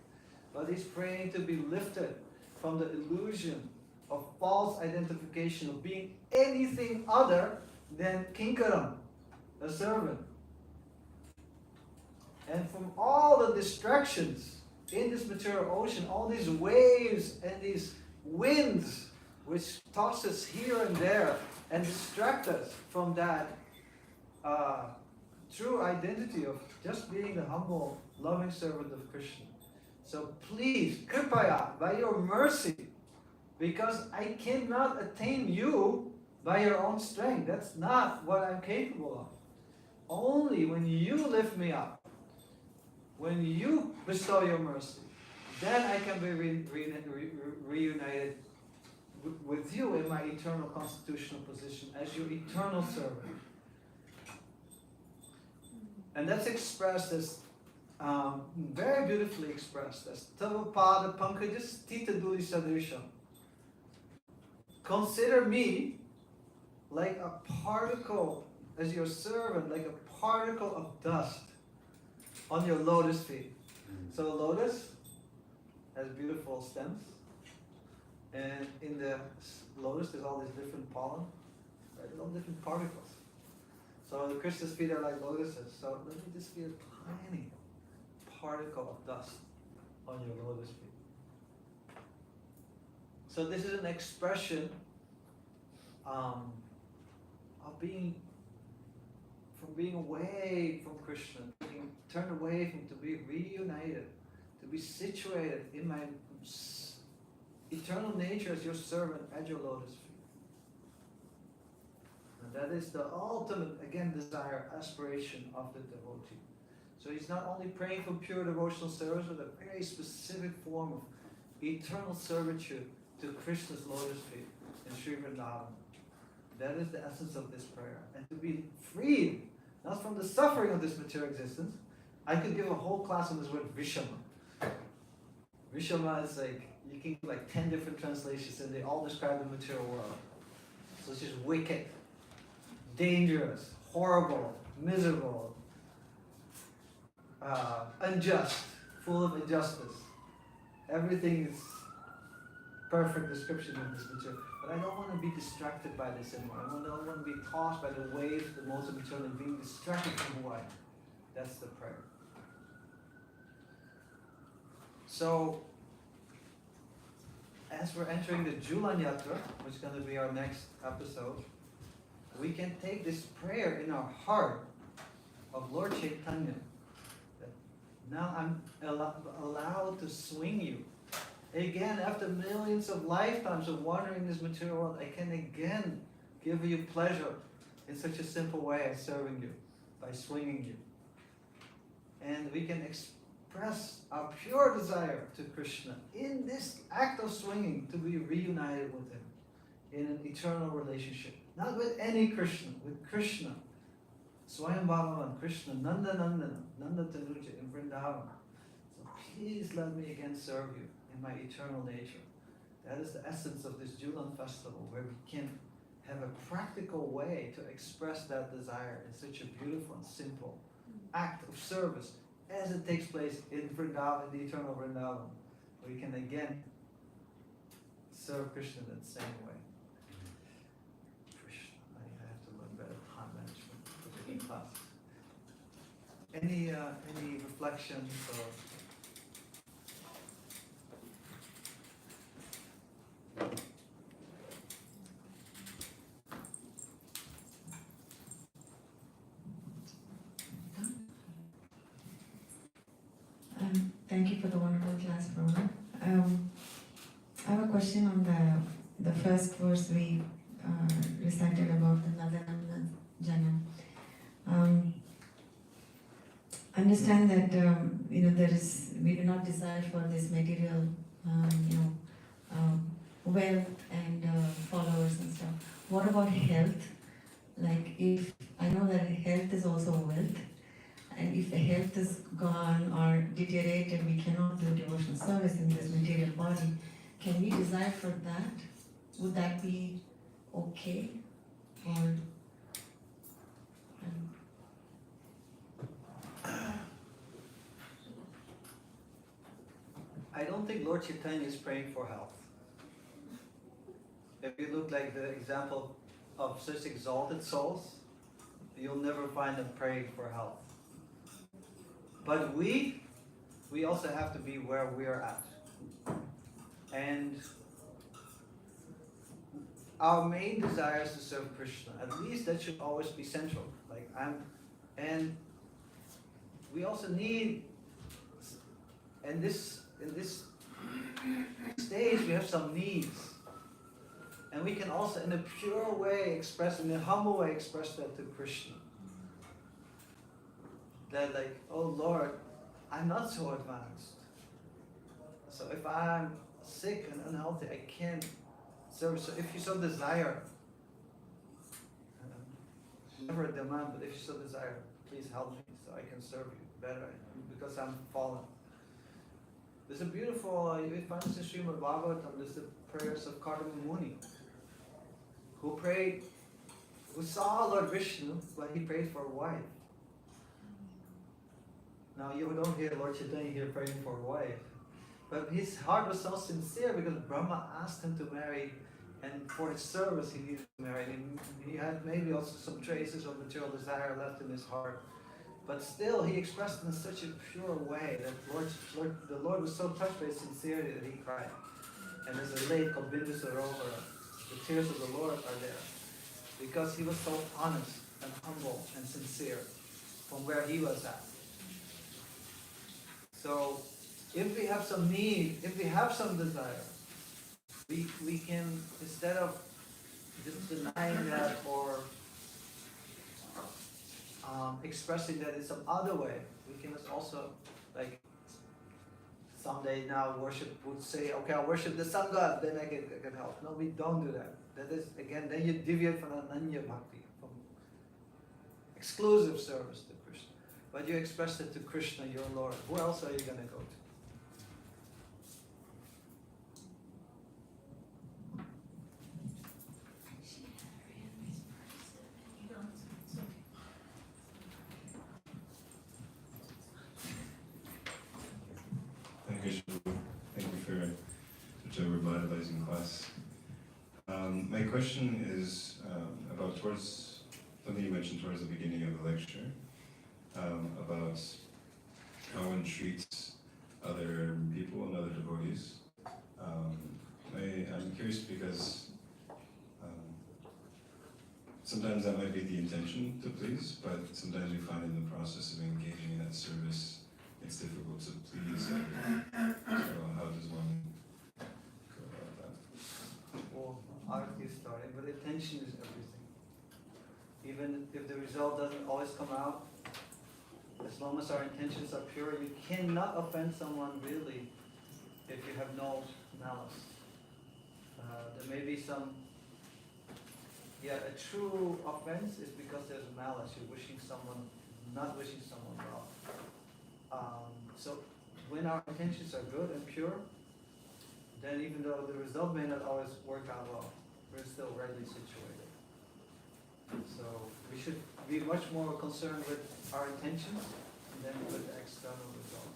but he's praying to be lifted from the illusion of false identification of being anything other than kinkaram, a servant. And from all the distractions in this material ocean, all these waves and these winds which toss us here and there and distract us from that true identity of just being the humble, loving servant of Krishna. So please, Kripaya, by your mercy, because I cannot attain you by your own strength. That's not what I'm capable of. Only when you lift me up, when you bestow your mercy, then I can be reunited with you in my eternal constitutional position as your eternal servant. And that's expressed as, very beautifully expressed as Tavapada Pankajas Tita Duli Sadrisham. Consider me like a particle, as your servant, like a particle of dust on your lotus feet. So a lotus has beautiful stems, and in the lotus there's all these different pollen, right? All different particles. So the Krishna's feet are like lotuses. So let me just be a tiny particle of dust on your lotus feet. So this is an expression of being away from Krishna, being turned away from, to be reunited, to be situated in my eternal nature as your servant at your lotus feet. And that is the ultimate, again, desire, aspiration of the devotee. So he's not only praying for pure devotional service, but a very specific form of eternal servitude to Krishna's lotus feet in Sri Vrindavan. That is the essence of this prayer. And to be freed, not from the suffering of this material existence. I could give a whole class on this word Vishama. Vishama is like, you can give like 10 different translations and they all describe the material world. So it's just wicked. dangerous, horrible, miserable, unjust, full of injustice. Everything is perfect description of this material. But I don't want to be distracted by this anymore. I don't want to be tossed by the waves of the modes of material and being distracted from who I am. That's the prayer. So, as we're entering the Julan Yatra, which is going to be our next episode, we can take this prayer in our heart of Lord Chaitanya. That now I'm allowed to swing you. Again, after millions of lifetimes of wandering in this material world, I can again give you pleasure in such a simple way as serving you, by swinging you. And we can express our pure desire to Krishna in this act of swinging to be reunited with Him in an eternal relationship. Not with any Krishna, with Krishna. Swayam Bhagavan, Krishna, Nanda Nandana, Nanda Tanuja in Vrindavan. So please let me again serve you in my eternal nature. That is the essence of this Julan festival, where we can have a practical way to express that desire in such a beautiful and simple act of service as it takes place in Vrindavan, the eternal Vrindavan. We can again serve Krishna in the same way. Krishna, I have to learn better time management for the class. Any reflections or Thank you for the wonderful class, Sravana. I have a question on the first verse we recited about the Nadananda Jana. Understand that we do not desire for this material, wealth and followers and stuff. What about health? Like, if I know that health is also wealth. And if the health is gone or deteriorated, we cannot do devotional service in this material body. Can we desire for that? Would that be okay? Or I don't think Lord Chaitanya is praying for health. If you look like the example of such exalted souls, you'll never find them praying for health. But we also have to be where we are at. And our main desire is to serve Krishna. At least that should always be central. And we also need, in this stage, we have some needs. And we can also, in a pure way, in a humble way, express that to Krishna. That like, oh Lord, I'm not so advanced. So if I'm sick and unhealthy, I can't serve. So if you so desire, never a demand, but if you so desire, please help me so I can serve you better because I'm fallen. There's a beautiful, you find this in Srimad Bhagavatam, there's the prayers of Karma Muni, who saw Lord Vishnu, but he prayed for a wife. Now you don't hear Lord Chaitanya here praying for a wife, but his heart was so sincere because Brahma asked him to marry, and for his service he needed to marry. And he had maybe also some traces of material desire left in his heart, but still he expressed it in such a pure way that the Lord was so touched by his sincerity that he cried. And there's a lake called Bindu Sarovar. The tears of the Lord are there because he was so honest and humble and sincere from where he was at. So, if we have some need, if we have some desire, we can, instead of just denying that or expressing that in some other way, we can also, like, someday now worship would say, okay, I'll worship the sun god, then I can help. No, we don't do that. That is, again, then you deviate from Ananya Bhakti, from exclusive service to Krishna. But you express it to Krishna, your Lord. Who else are you going to go to? You don't which I revitalized in class. My question is about towards something you mentioned towards the beginning of the lecture, about how one treats other people and other devotees. I'm curious because sometimes that might be the intention to please, but sometimes we find in the process of engaging in that service, it's difficult to please everyone. So how does one go about that? Well, arti is starting, but intention is everything. Even if the result doesn't always come out, as long as our intentions are pure, you cannot offend someone really if you have no malice. There may be some, a true offense is because there's malice. You're not wishing someone well. So when our intentions are good and pure, then even though the result may not always work out well, we're still rightly situated. So we should be much more concerned with our intentions than with the external results.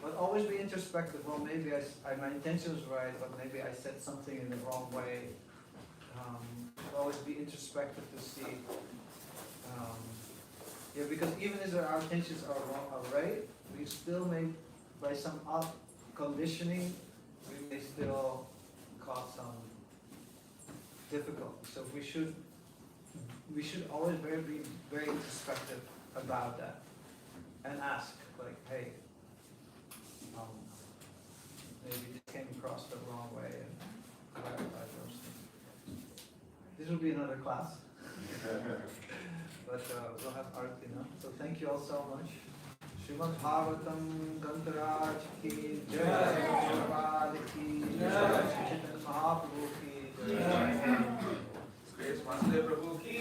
But always be introspective. Well, maybe my intention was right, but maybe I said something in the wrong way. Always be introspective to see. Because even if our intentions are right, we still may, by some conditioning, we may still cause some difficulty. So we should always be very introspective about that and ask, like, hey, maybe this came across the wrong way, and clarify those things. This will be another class. But we'll have arti now. So thank you all so much. Srimad Bhagavatam Gantaraj ki jai, Prabhupada ki jai, Chaitanya Mahaprabhu ki jai. Grace Vasudeva Prabhu ki.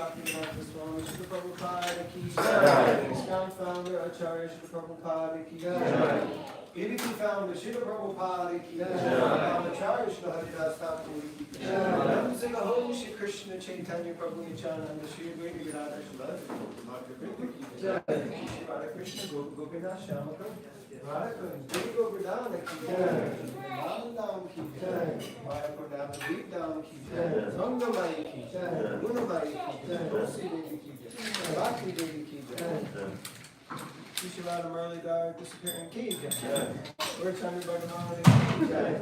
Bhaktivedanta Swami Srila Prabhupada ki jai. ISKCON founder Acharya Srila Prabhupada ki jai. EBP founder Srila Prabhupada ki jai. Acharya Srila Haridas Thakur ki jai. Namsika Hom Shri Krishna Chaitanya Prabhu Nityananda Shri Advaita Gadadhar Srila Bhaktivinoda ki jai. Shri Radha Krishna Gopinath Shyamaka Radha Jai Govardhana ki jai. Nandam ki jai. Maya Purnama Deep Down ki jai. Rangamai ki jai. Gunamai ki jai. Tulsi Devi ki jai. Bhakti Devi ki jai. Shishivada Muralidhar disappearing ki jai. Lord Chandra Bhagavan ki jai.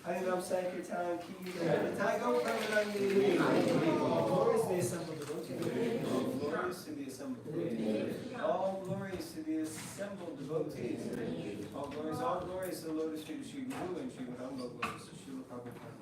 Harinam Sankirtan ki jai. Tago Pramanandi. All glories to the assembled devotees. All glories to the assembled devotees. All glories to the assembled devotees. All glories to the lotus feet of Sri Guru and Sri Madam Bhagavata Srila Prabhupada.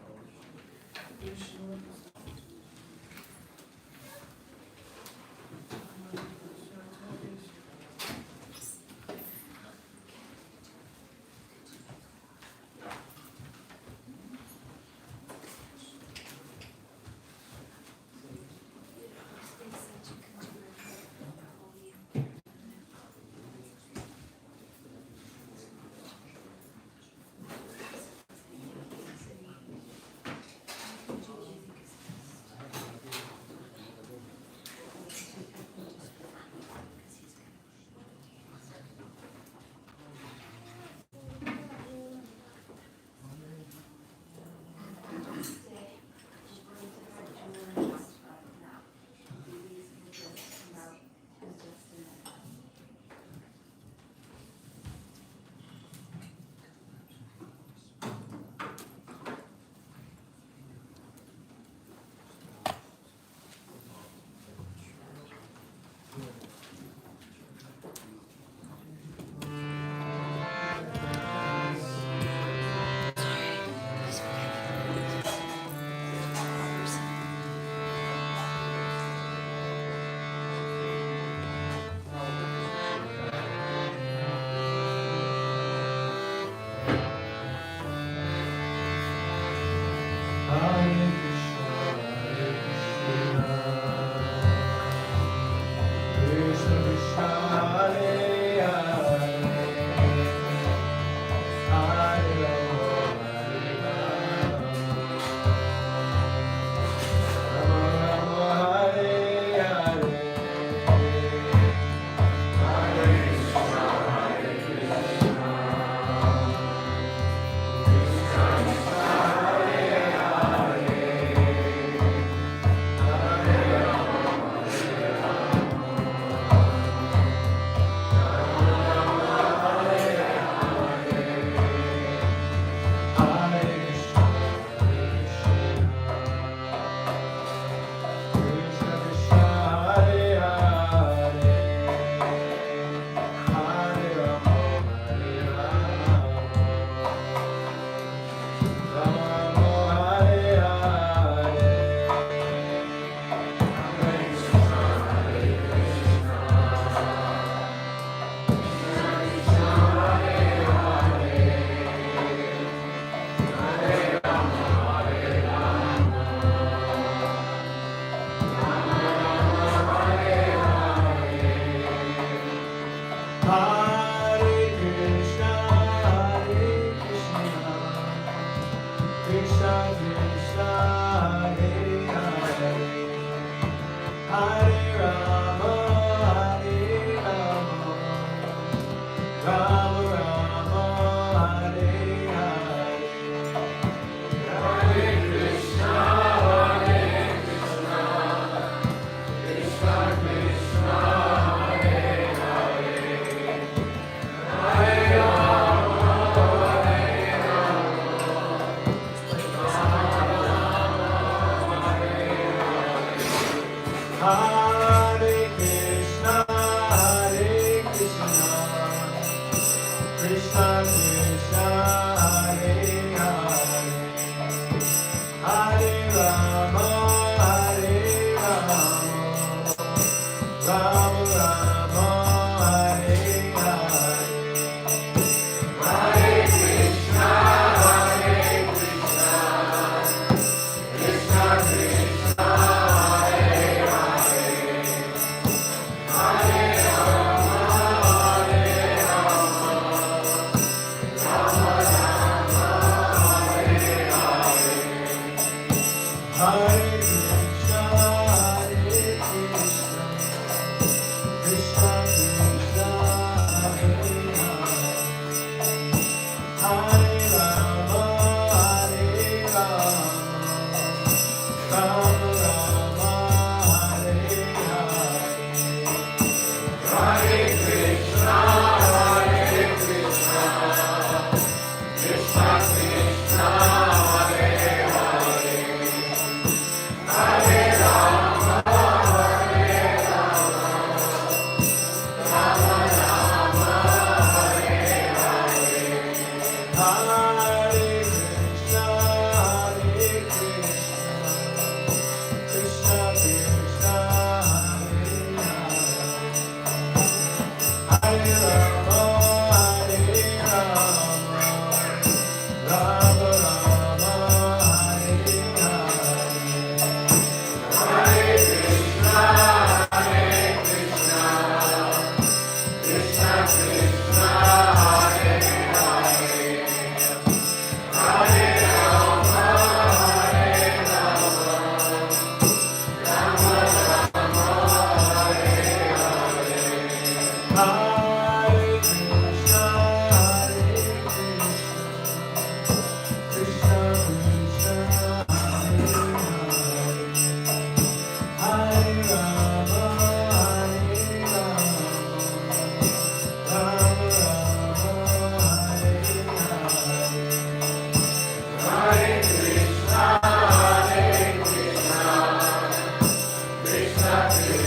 Hare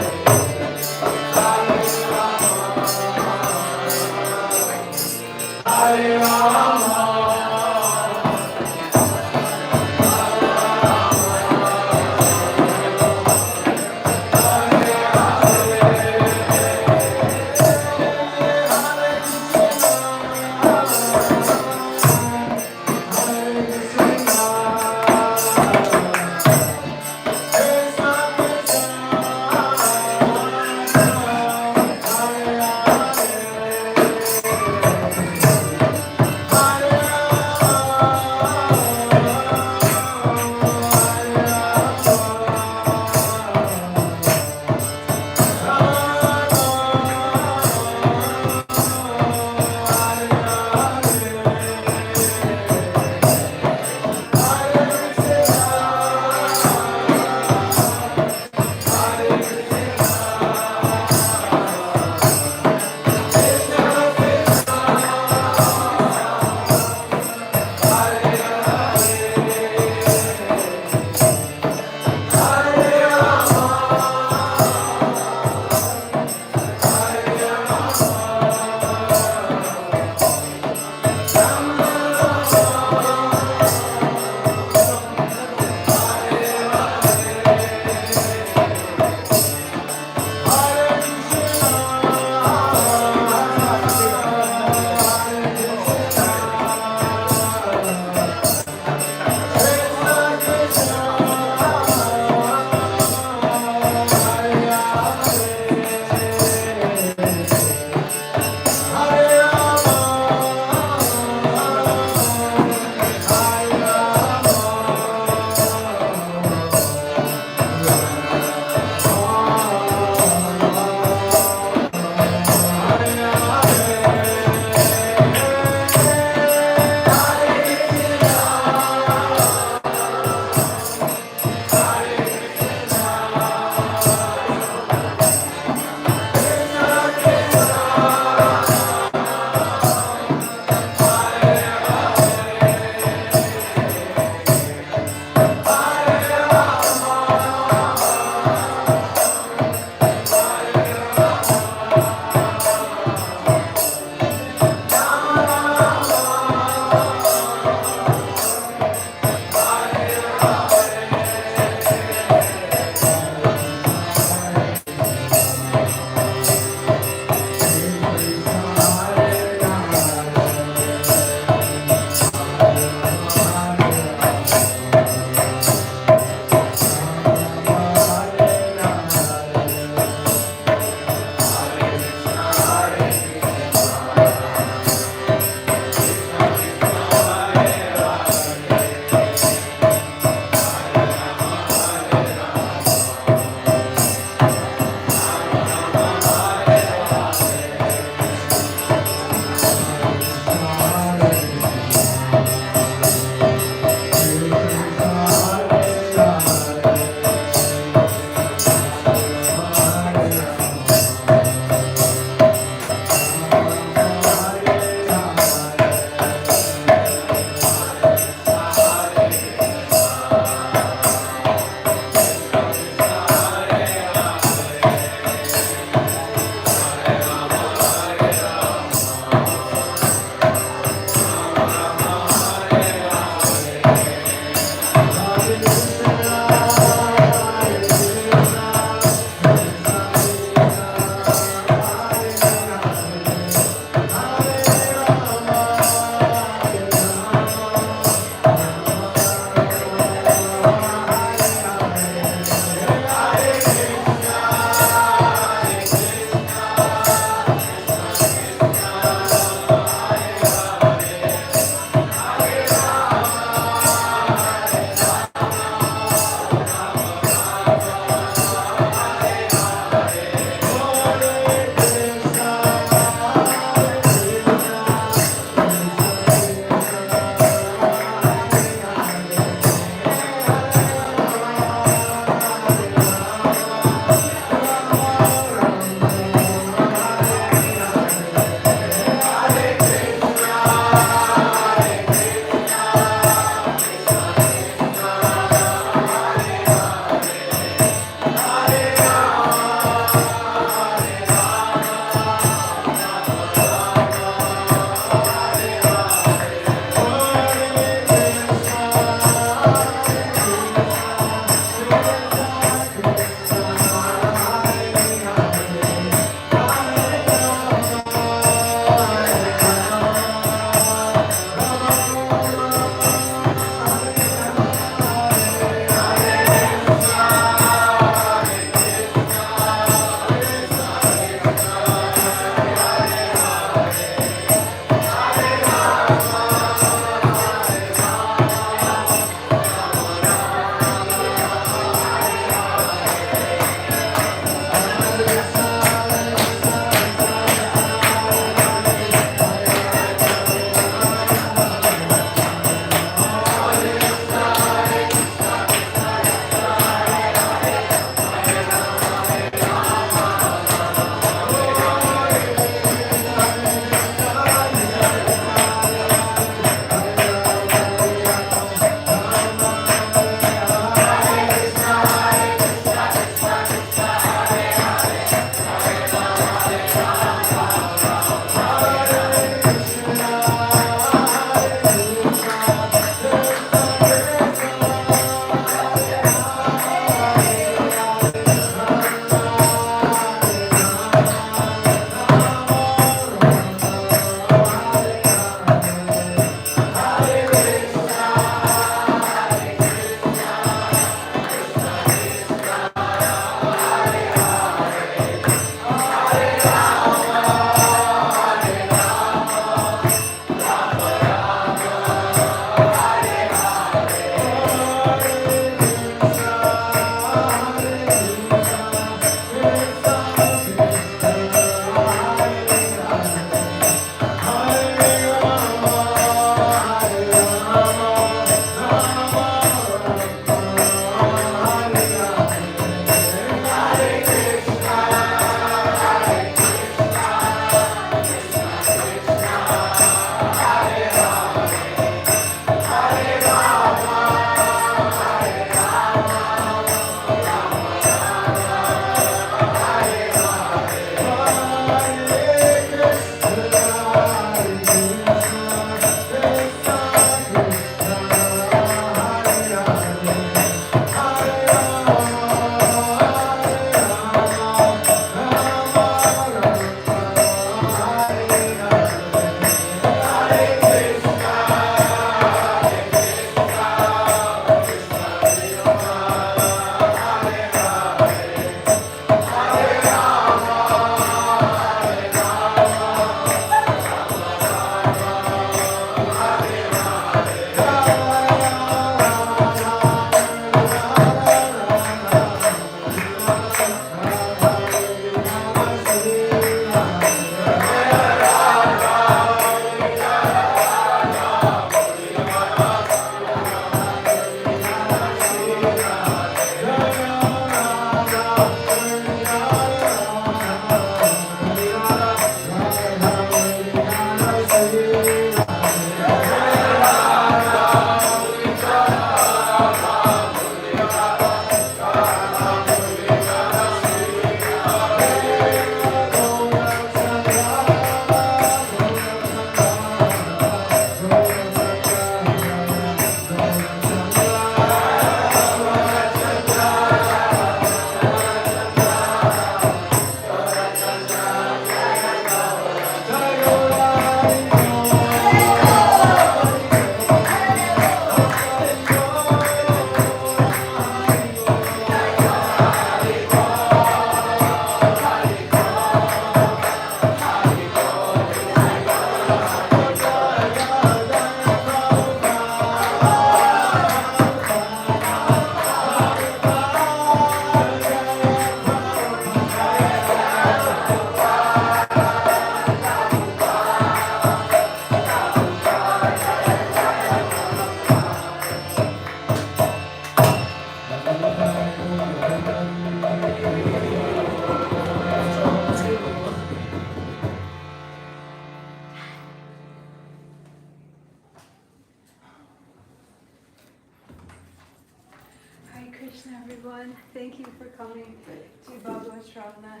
for coming to Bhagavata Sravana.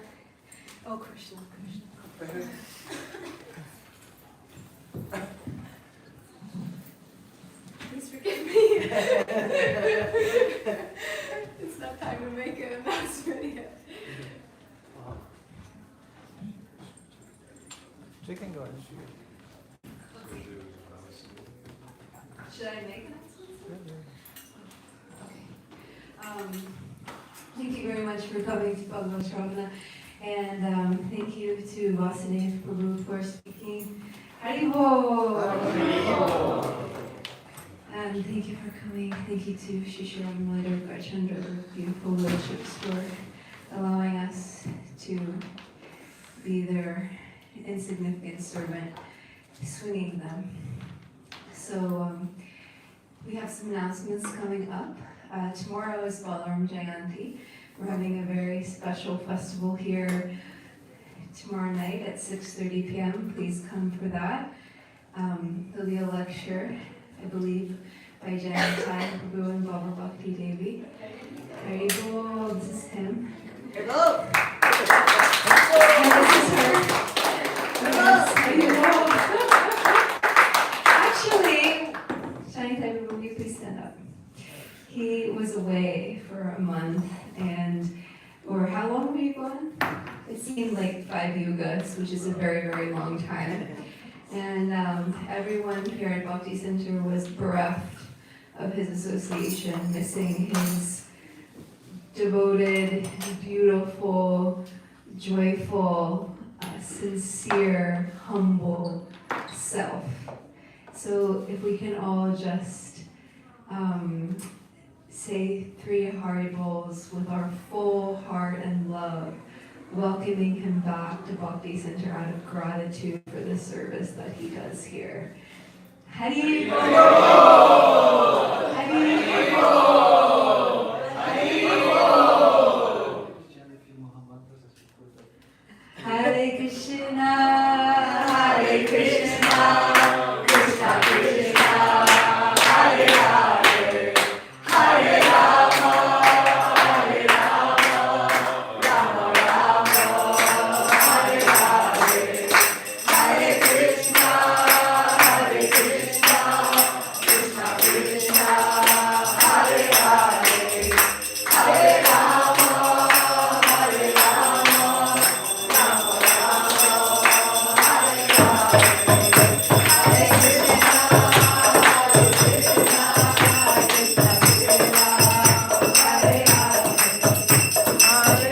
Oh, Krishna, Krishna. Please forgive me. It's not time to make an announcement yet. She can go ahead. Should I make announcements? Okay. Thank you very much for coming to Bhagavata Sravana, and thank you to Vasudeva Prabhu for speaking. Haribol! And thank you for coming. Thank you to Shishiram Leader Gachandra, beautiful leaderships, for allowing us to be their insignificant servant, swinging them. So we have some announcements coming up. Tomorrow is Balaram Jayanti. We're having a very special festival here tomorrow night at 6:30 p.m. Please come for that. There'll be a lecture, I believe, by Jayantai Prabhu and Baba Bhakti Devi. Haribol, this is him. Hello. And this is her. Yes, Haribol. Actually, Jayantai Prabhu, will you please stand up? He was away for a month, or how long were you gone? It seemed like 5 yugas, which is a very, very long time. And everyone here at Bhakti Center was bereft of his association, missing his devoted, beautiful, joyful, sincere, humble self. So if we can all just say 3 Haribols with our full heart and love, welcoming him back to Bhakti Center out of gratitude for the service that he does here. Hari Bol! Hari Bol! Hari Bol! Hare Krishna, Hare Krishna, Krishna Krishna, Hare Hare, Hare Rama, Hare Rama, Rama Rama, Hare Hare, Hare Krishna, Hare Krishna, Krishna Krishna, Hare Hare, Hare Rama, Hare Rama, Rama Rama, Hare Hare, Hare Krishna, Hare Krishna, Krishna Krishna,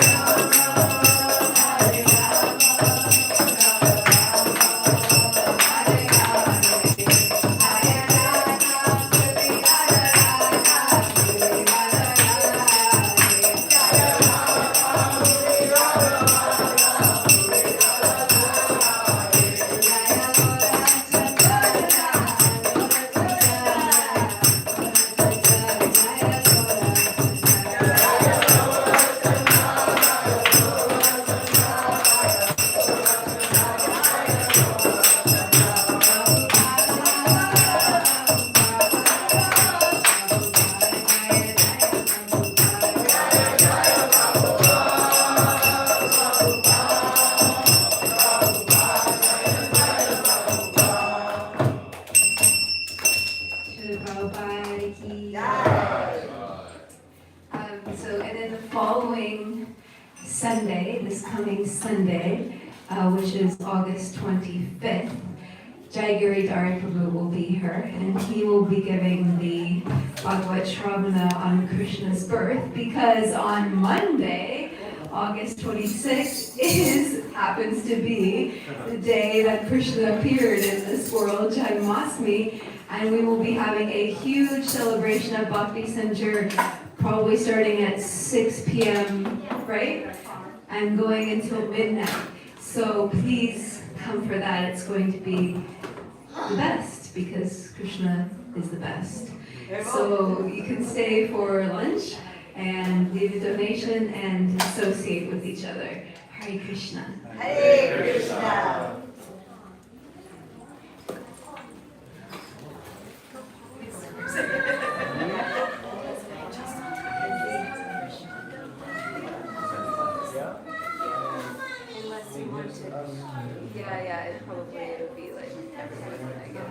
Hare Hare, Hare Rama, Hare Rama, Srila Prabhupada ki and then the following Sunday, this coming Sunday, which is August 25th, Jayagiri Dari Prabhu will be here, and he will be giving the Bhagavata Sravana on Krishna's birth, because on Monday, August 26th, happens to be the day that Krishna appeared in this world, Janmashtami, and we will be having a huge celebration at Bhakti Center, probably starting at 6 p.m., right? And going until midnight. So please come for that. It's going to be the best, because Krishna is the best. So you can stay for lunch and leave a donation and associate with each other. Hare Krishna. Hare Krishna. Yeah, it probably it'll be like everyone, I guess.